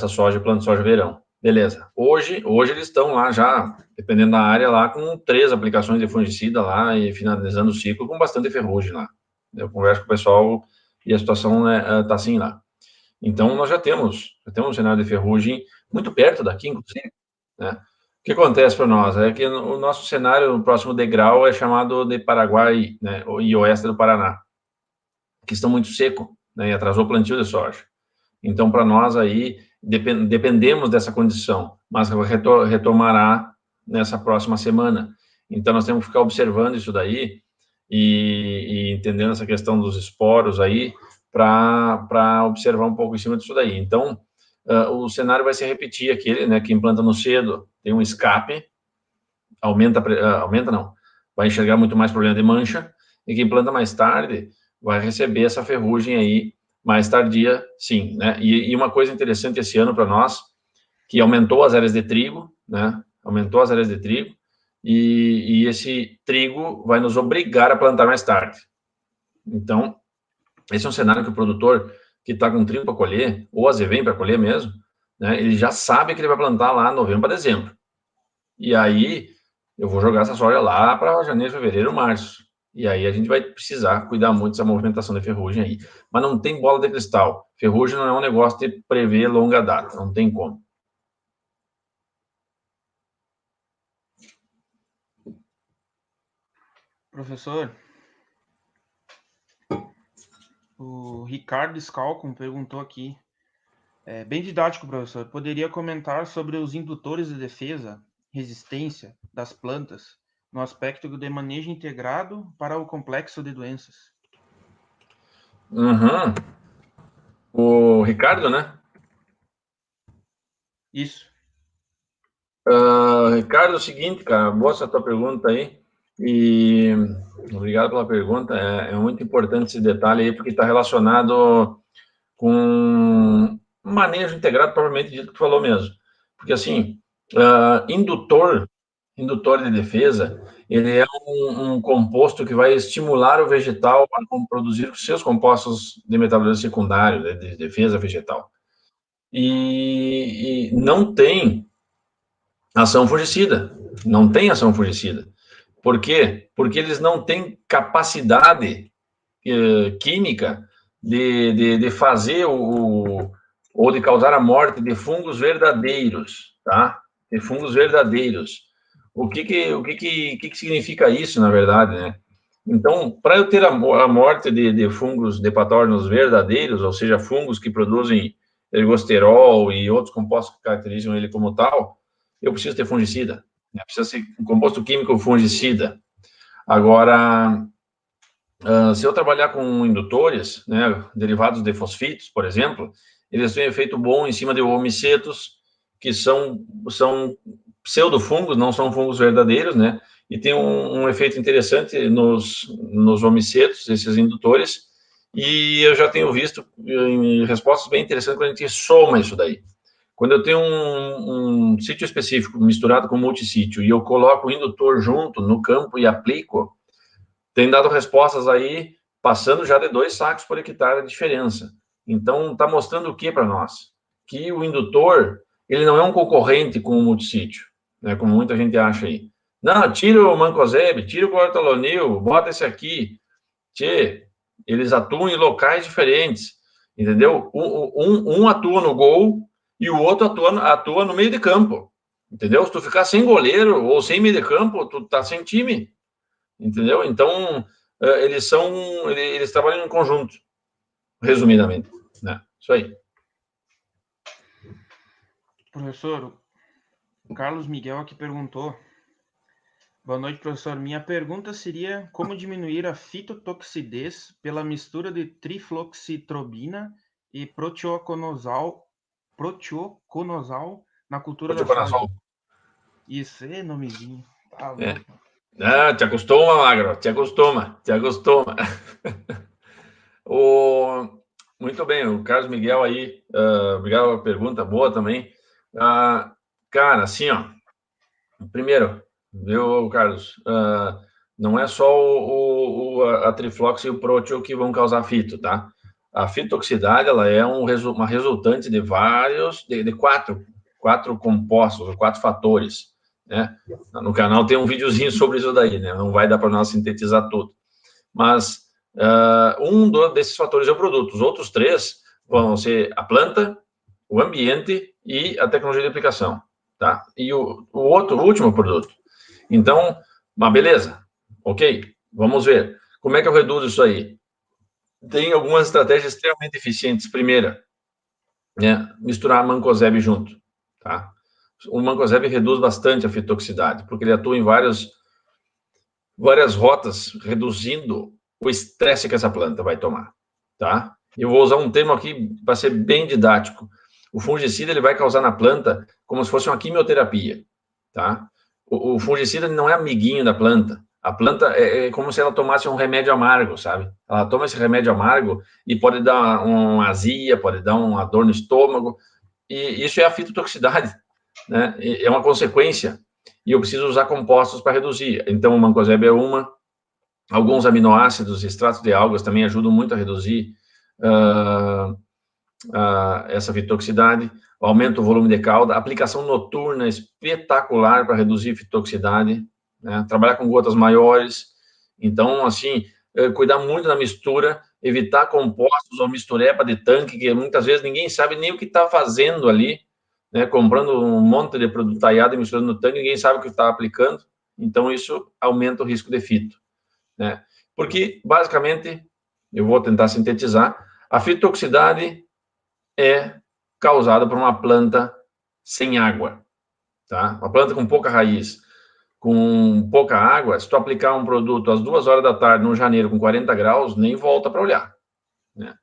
soja e plantam soja verão. Beleza. Hoje eles estão lá já, dependendo da área, lá com 3 aplicações de fungicida lá e finalizando o ciclo com bastante ferrugem lá. Eu converso com o pessoal e a situação tá assim lá. Então, nós já temos um cenário de ferrugem muito perto daqui, inclusive, né? O que acontece para nós é que o nosso cenário, o próximo degrau é chamado de Paraguai, né, e oeste do Paraná, que estão muito seco, né, e atrasou o plantio de soja. Então, para nós aí, dependemos dessa condição, mas retomará nessa próxima semana. Então, nós temos que ficar observando isso daí e entendendo essa questão dos esporos aí, para observar um pouco em cima disso daí. Então, o cenário vai se repetir aquele, né, quem planta no cedo tem um escape, vai enxergar muito mais problema de mancha, e quem planta mais tarde vai receber essa ferrugem aí mais tardia, sim, né? E uma coisa interessante esse ano para nós, que aumentou as áreas de trigo, né? Aumentou as áreas de trigo, e esse trigo vai nos obrigar a plantar mais tarde. Então, esse é um cenário que o produtor que está com trigo para colher, ou azevém para colher mesmo, né? Ele já sabe que ele vai plantar lá novembro para dezembro. E aí, eu vou jogar essa soja lá para janeiro, fevereiro, março. E aí a gente vai precisar cuidar muito dessa movimentação de ferrugem aí. Mas não tem bola de cristal. Ferrugem não é um negócio de prever longa data, não tem como. Professor, o Ricardo Scalcon perguntou aqui, bem didático, professor, poderia comentar sobre os indutores de defesa, resistência das plantas, no aspecto de manejo integrado para o complexo de doenças? Uhum. O Ricardo, né? Isso. Ricardo, é o seguinte, cara, boa essa tua pergunta aí, e obrigado pela pergunta, é muito importante esse detalhe aí, porque está relacionado com manejo integrado, provavelmente dito que tu falou mesmo, porque assim, indutor de defesa, ele é um composto que vai estimular o vegetal a produzir os seus compostos de metabolismo secundário, né, de defesa vegetal, e não tem ação fungicida. Não tem ação fungicida. Por quê? Porque eles não têm capacidade química de fazer ou de causar a morte de fungos verdadeiros, tá? De fungos verdadeiros. O que significa isso, na verdade, né? Então, para eu ter a morte de fungos, de patógenos verdadeiros, ou seja, fungos que produzem ergosterol e outros compostos que caracterizam ele como tal, eu preciso ter fungicida. Né? Precisa ser um composto químico fungicida. Agora, se eu trabalhar com indutores, né, derivados de fosfitos, por exemplo, eles têm efeito bom em cima de homicetos, que são pseudofungos, não são fungos verdadeiros, né? E tem um efeito interessante nos homicetos, esses indutores, e eu já tenho visto em respostas bem interessantes quando a gente soma isso daí. Quando eu tenho um sítio específico misturado com multissítio e eu coloco o indutor junto no campo e aplico, tem dado respostas aí passando já de 2 sacos por hectare a diferença. Então, está mostrando o que para nós? Que o indutor, ele não é um concorrente com o multissítio, né, como muita gente acha aí. Não, tira o mancozeb, tira o clorothalonil, bota esse aqui. Tchê, eles atuam em locais diferentes, entendeu? Um atua no gol e o outro atua no meio de campo, entendeu? Se tu ficar sem goleiro ou sem meio de campo, tu tá sem time, entendeu? Então, eles trabalham em conjunto, resumidamente, né? Isso aí. Professor, o Carlos Miguel aqui perguntou, boa noite, professor. Minha pergunta seria como diminuir a fitotoxidez pela mistura de trifloxitrobina e proteoconazol na cultura da soja. Isso, é nomezinho. Tá louco. Te acostuma, magro, te acostuma. Muito bem, o Carlos Miguel aí, obrigado pela pergunta, boa também. Cara, assim, ó, primeiro, viu, Carlos, não é só a triflox e o proteo que vão causar fito, tá? A fitotoxicidade, ela é uma resultante de de quatro compostos, ou 4 fatores, né? No canal tem um videozinho sobre isso daí, né? Não vai dar para nós sintetizar tudo. Mas desses fatores é o produto. Os outros 3 vão ser a planta, o ambiente e a tecnologia de aplicação, tá? E o último produto. Então, mas beleza, ok, vamos ver. Como é que eu reduzo isso aí? Tem algumas estratégias extremamente eficientes. Primeira, né, misturar mancozeb junto, tá? O mancozeb reduz bastante a fitotoxicidade, porque ele atua em várias rotas, reduzindo o estresse que essa planta vai tomar, tá? Eu vou usar um termo aqui para ser bem didático. O fungicida, ele vai causar na planta como se fosse uma quimioterapia, tá? O fungicida não é amiguinho da planta. A planta é como se ela tomasse um remédio amargo, sabe? Ela toma esse remédio amargo e pode dar uma azia, pode dar uma dor no estômago, e isso é a fitotoxicidade, né? É uma consequência, e eu preciso usar compostos para reduzir. Então, o mancozeb é uma, alguns aminoácidos, extratos de algas também ajudam muito a reduzir essa fitotoxicidade, aumenta o volume de cauda, aplicação noturna espetacular para reduzir fitotoxicidade, né? Trabalhar com gotas maiores. Então, assim, cuidar muito da mistura, evitar compostos ou mistureba de tanque, que muitas vezes ninguém sabe nem o que está fazendo ali, né? Comprando um monte de produto talhado e misturando no tanque, ninguém sabe o que está aplicando. Então, isso aumenta o risco de fito, né? Porque, basicamente, eu vou tentar sintetizar, a fitotoxicidade é causada por uma planta sem água, tá? Uma planta com pouca raiz, com pouca água, se tu aplicar um produto às 2 horas da tarde, no janeiro, com 40 graus, nem volta para olhar, né?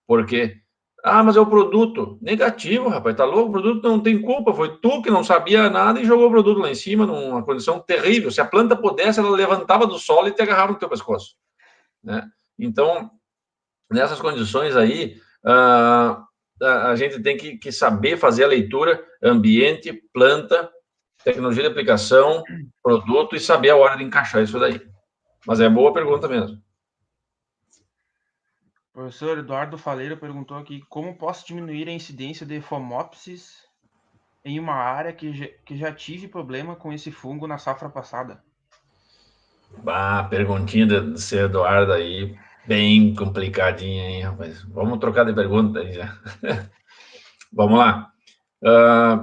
Porque, mas é o produto negativo, rapaz, tá louco? O produto não tem culpa, foi tu que não sabia nada e jogou o produto lá em cima, numa condição terrível. Se a planta pudesse, ela levantava do solo e te agarrava no teu pescoço, né? Então, nessas condições aí, a gente tem que saber fazer a leitura ambiente, planta, tecnologia de aplicação, produto e saber a hora de encaixar isso daí. Mas é boa pergunta mesmo. O professor Eduardo Faleiro perguntou aqui, como posso diminuir a incidência de Phomopsis em uma área que já tive problema com esse fungo na safra passada? Perguntinha do seu Eduardo aí, bem complicadinha, hein, rapaz? Vamos trocar de pergunta aí já. Vamos lá.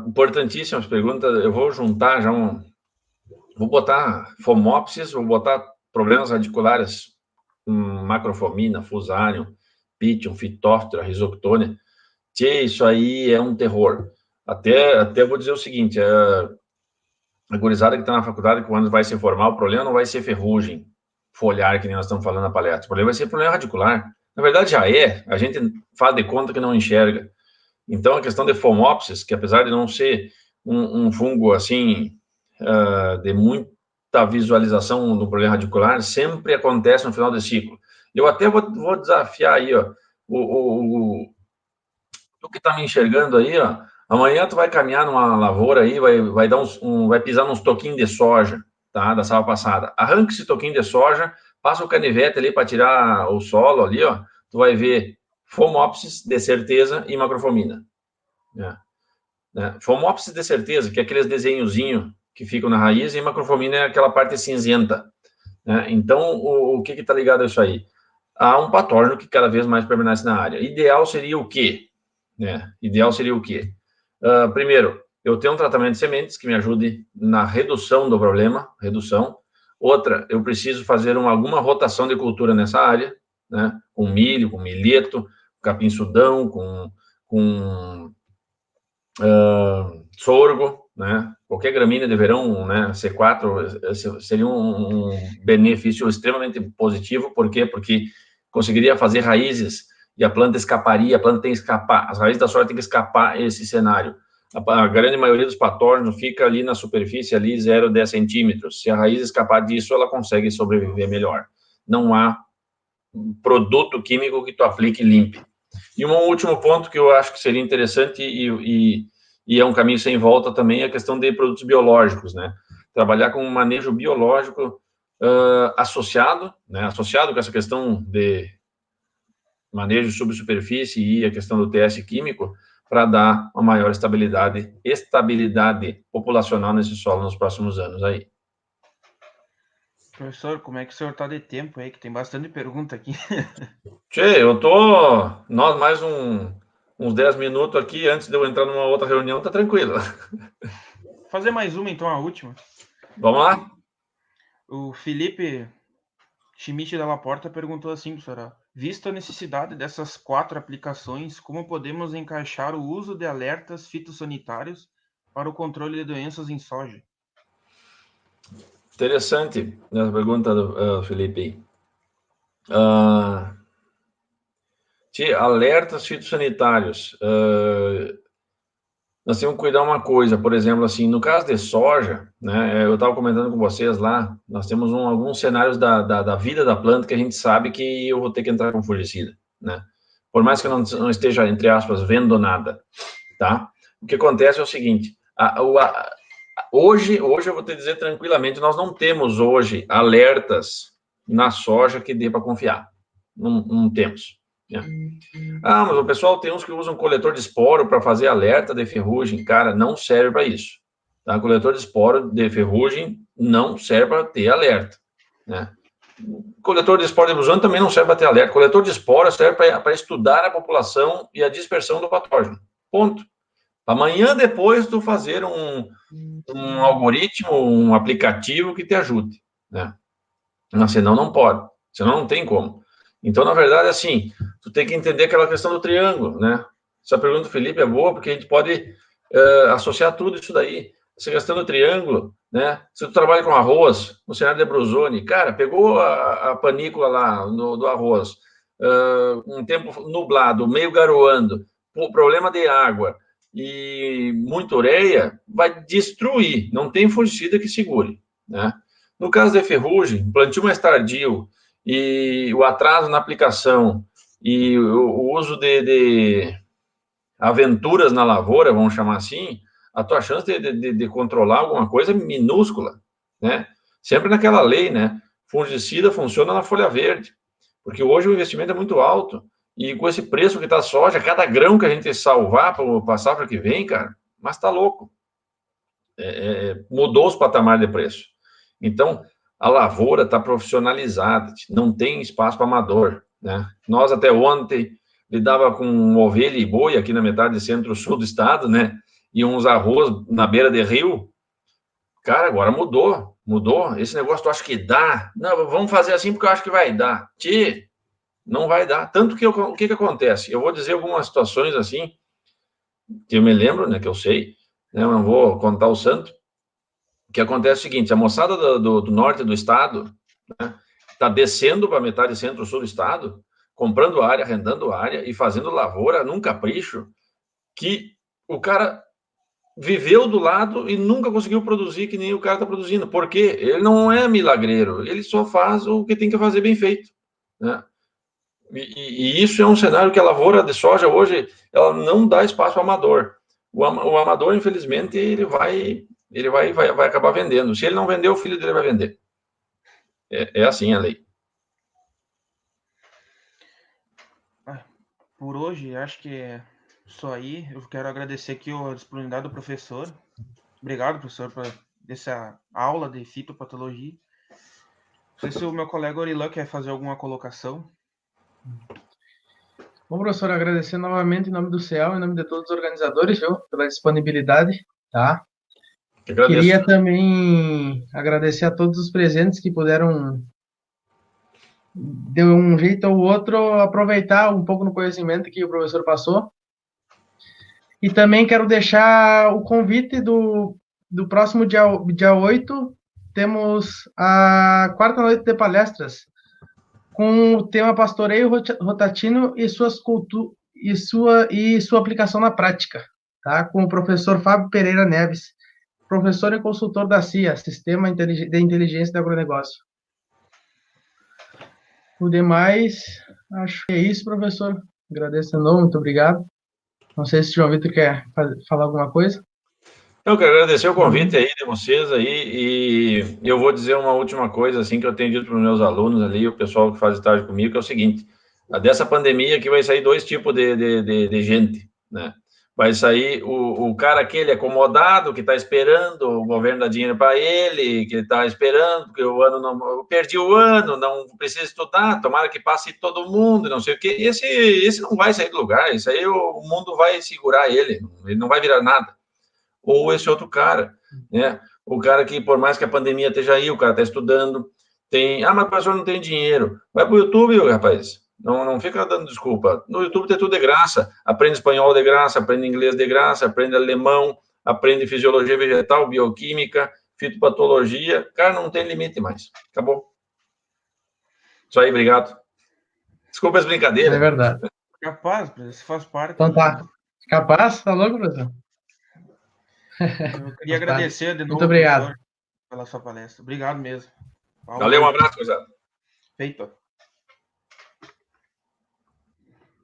Importantíssimas perguntas. Eu vou juntar já vou botar Phomopsis, vou botar problemas radiculares, macrofomina, Fusarium, Pythium, Phytophthora, Rhizoctone. Tchê, isso aí é um terror. Até vou dizer o seguinte, a gurizada que está na faculdade, quando vai se formar, o problema não vai ser ferrugem foliar, que nem nós estamos falando na palestra. O problema vai ser problema radicular. Na verdade, já é. A gente faz de conta que não enxerga. Então, a questão de Phomopsis, que apesar de não ser um fungo, assim, de muita visualização do problema radicular, sempre acontece no final do ciclo. Eu até vou desafiar aí, ó, tu que está me enxergando aí, ó, amanhã tu vai caminhar numa lavoura aí, vai dar vai pisar nos toquinhos de soja, tá, da safra passada. Arranca esse toquinho de soja, passa o canivete ali para tirar o solo ali, ó, tu vai ver Phomopsis de certeza e macrofomina, né? Phomopsis de certeza, que é aqueles desenhozinhos que ficam na raiz, e macrofomina é aquela parte cinzenta, né? Então, o que está ligado a isso aí? Há um patógeno que cada vez mais permanece na área. Ideal seria o quê? Ideal seria o quê? Primeiro, eu tenho um tratamento de sementes que me ajude na redução do problema, redução. Outra, eu preciso fazer alguma rotação de cultura nessa área, né? Com milho, com milheto, capim-sudão, com sorgo, né? Qualquer gramínea de verão, né? C4 seria um benefício extremamente positivo. Por quê? Porque conseguiria fazer raízes e a planta escaparia, a planta tem que escapar, as raízes da soja tem que escapar esse cenário. A grande maioria dos patógenos fica ali na superfície, ali 0,10 centímetros. Se a raiz escapar disso, ela consegue sobreviver melhor. Não há produto químico que tu aplique e limpe. E um último ponto que eu acho que seria interessante e é um caminho sem volta também, é a questão de produtos biológicos, né? Trabalhar com um manejo biológico associado, né? Associado com essa questão de manejo de subsuperfície e a questão do TS químico, para dar uma maior estabilidade populacional nesse solo nos próximos anos aí. Professor, como é que o senhor está de tempo aí? Que tem bastante pergunta aqui. Tchê, nós mais uns 10 minutos aqui, antes de eu entrar numa outra reunião, tá tranquilo. Vou fazer mais uma, então, a última. Vamos lá? O Felipe Schmidt Della Porta perguntou assim, professora, visto a necessidade dessas 4 aplicações, como podemos encaixar o uso de alertas fitossanitários para o controle de doenças em soja? Interessante essa pergunta do Felipe. Alertas fitossanitários. Nós temos que cuidar uma coisa, por exemplo, assim, no caso de soja, né, eu estava comentando com vocês lá, nós temos alguns cenários da vida da planta que a gente sabe que eu vou ter que entrar com fungicida, né? Por mais que eu não esteja, entre aspas, vendo nada, tá? O que acontece é o seguinte, hoje eu vou te dizer tranquilamente, nós não temos hoje alertas na soja que dê para confiar, não temos. Mas o pessoal tem uns que usam coletor de esporo para fazer alerta de ferrugem. Cara, não serve para isso, Tá? Coletor de esporo de ferrugem não serve para ter alerta, né? Coletor de esporo de brusônio também não serve para ter alerta. Coletor de esporo serve para estudar a população e a dispersão do patógeno. Ponto. Amanhã, depois, tu fazer um algoritmo, um aplicativo que te ajude, né? Mas senão não pode. Senão não tem como. Então, na verdade, assim, tu tem que entender aquela questão do triângulo, né? Essa pergunta do Felipe é boa, porque a gente pode associar tudo isso daí. Essa questão do triângulo, né? Se tu trabalha com arroz, no cenário de Brusone, cara, pegou a panícula lá do arroz, um tempo nublado, meio garoando, problema de água e muita ureia, vai destruir. Não tem fungicida que segure, né? No caso da ferrugem, plantio mais tardio e o atraso na aplicação e o uso de aventuras na lavoura, vamos chamar assim, a tua chance de controlar alguma coisa é minúscula, né? Sempre naquela lei, né? Fungicida funciona na folha verde, porque hoje o investimento é muito alto e com esse preço que está a soja, cada grão que a gente salvar para a safra que vem, cara, mas tá louco. Mudou os patamares de preço. Então, a lavoura está profissionalizada, não tem espaço para amador, né? Nós até ontem lidava com ovelha e boi aqui na metade centro-sul do estado, né? E uns arroz na beira de rio. Cara, agora mudou. Esse negócio tu acha que dá? Não, vamos fazer assim porque eu acho que vai dar. Não vai dar. Tanto que o que acontece? Eu vou dizer algumas situações assim, que eu me lembro, né? Que eu sei, né? Eu não vou contar o santo. O que acontece é o seguinte, a moçada do norte do estado, né, está descendo para a metade centro-sul do estado, comprando área, arrendando área e fazendo lavoura num capricho que o cara viveu do lado e nunca conseguiu produzir que nem o cara está produzindo. Por quê? Ele não é milagreiro, ele só faz o que tem que fazer bem feito, né? E isso é um cenário que a lavoura de soja hoje, ela não dá espaço para o amador. O amador, infelizmente, ele vai acabar vendendo. Se ele não vender, o filho dele vai vender. É assim a lei. Por hoje, acho que é só aí. Eu quero agradecer aqui a disponibilidade do professor. Obrigado, professor, por essa aula de fitopatologia. Não sei se o meu colega Orilan quer fazer alguma colocação. Bom, professor, agradecer novamente em nome do CEL, em nome de todos os organizadores, viu, pela disponibilidade, tá? Queria também agradecer a todos os presentes que puderam, de um jeito ou outro, aproveitar um pouco no conhecimento que o professor passou. E também quero deixar o convite do próximo dia 8, temos a quarta noite de palestras, com o tema pastoreio rotativo e sua aplicação na prática, tá? Com o professor Fábio Pereira Neves, professor e consultor da CIA, Sistema de Inteligência do Agronegócio. O demais, acho que é isso, professor. Agradeço de novo, muito obrigado. Não sei se o João Vitor quer falar alguma coisa. Eu quero agradecer o convite aí de vocês aí, e eu vou dizer uma última coisa, assim, que eu tenho dito para os meus alunos ali, o pessoal que faz estágio comigo, que é o seguinte: dessa pandemia aqui vai sair dois tipos de gente, né? Vai sair o cara aquele acomodado, que está esperando o governo dar dinheiro para ele, que está esperando, porque o ano não... Eu perdi o ano, não precisa estudar, tomara que passe todo mundo, não sei o quê. Esse não vai sair do lugar, isso aí o mundo vai segurar ele não vai virar nada. Ou esse outro cara, né? O cara que, por mais que a pandemia esteja aí, o cara está estudando, mas o professor não tem dinheiro. Vai para o YouTube, rapaz. Não fica dando desculpa. No YouTube tem tudo de graça. Aprende espanhol de graça, aprende inglês de graça, aprende alemão, aprende fisiologia vegetal, bioquímica, fitopatologia. Cara, não tem limite mais. Acabou. Isso aí, obrigado. Desculpa as brincadeiras. É verdade. Capaz, isso faz parte. Então tá. Capaz? Tá louco, professor? Eu queria agradecer de novo, muito obrigado, pela sua palestra. Obrigado mesmo. Valeu, um abraço, coisa. Feito.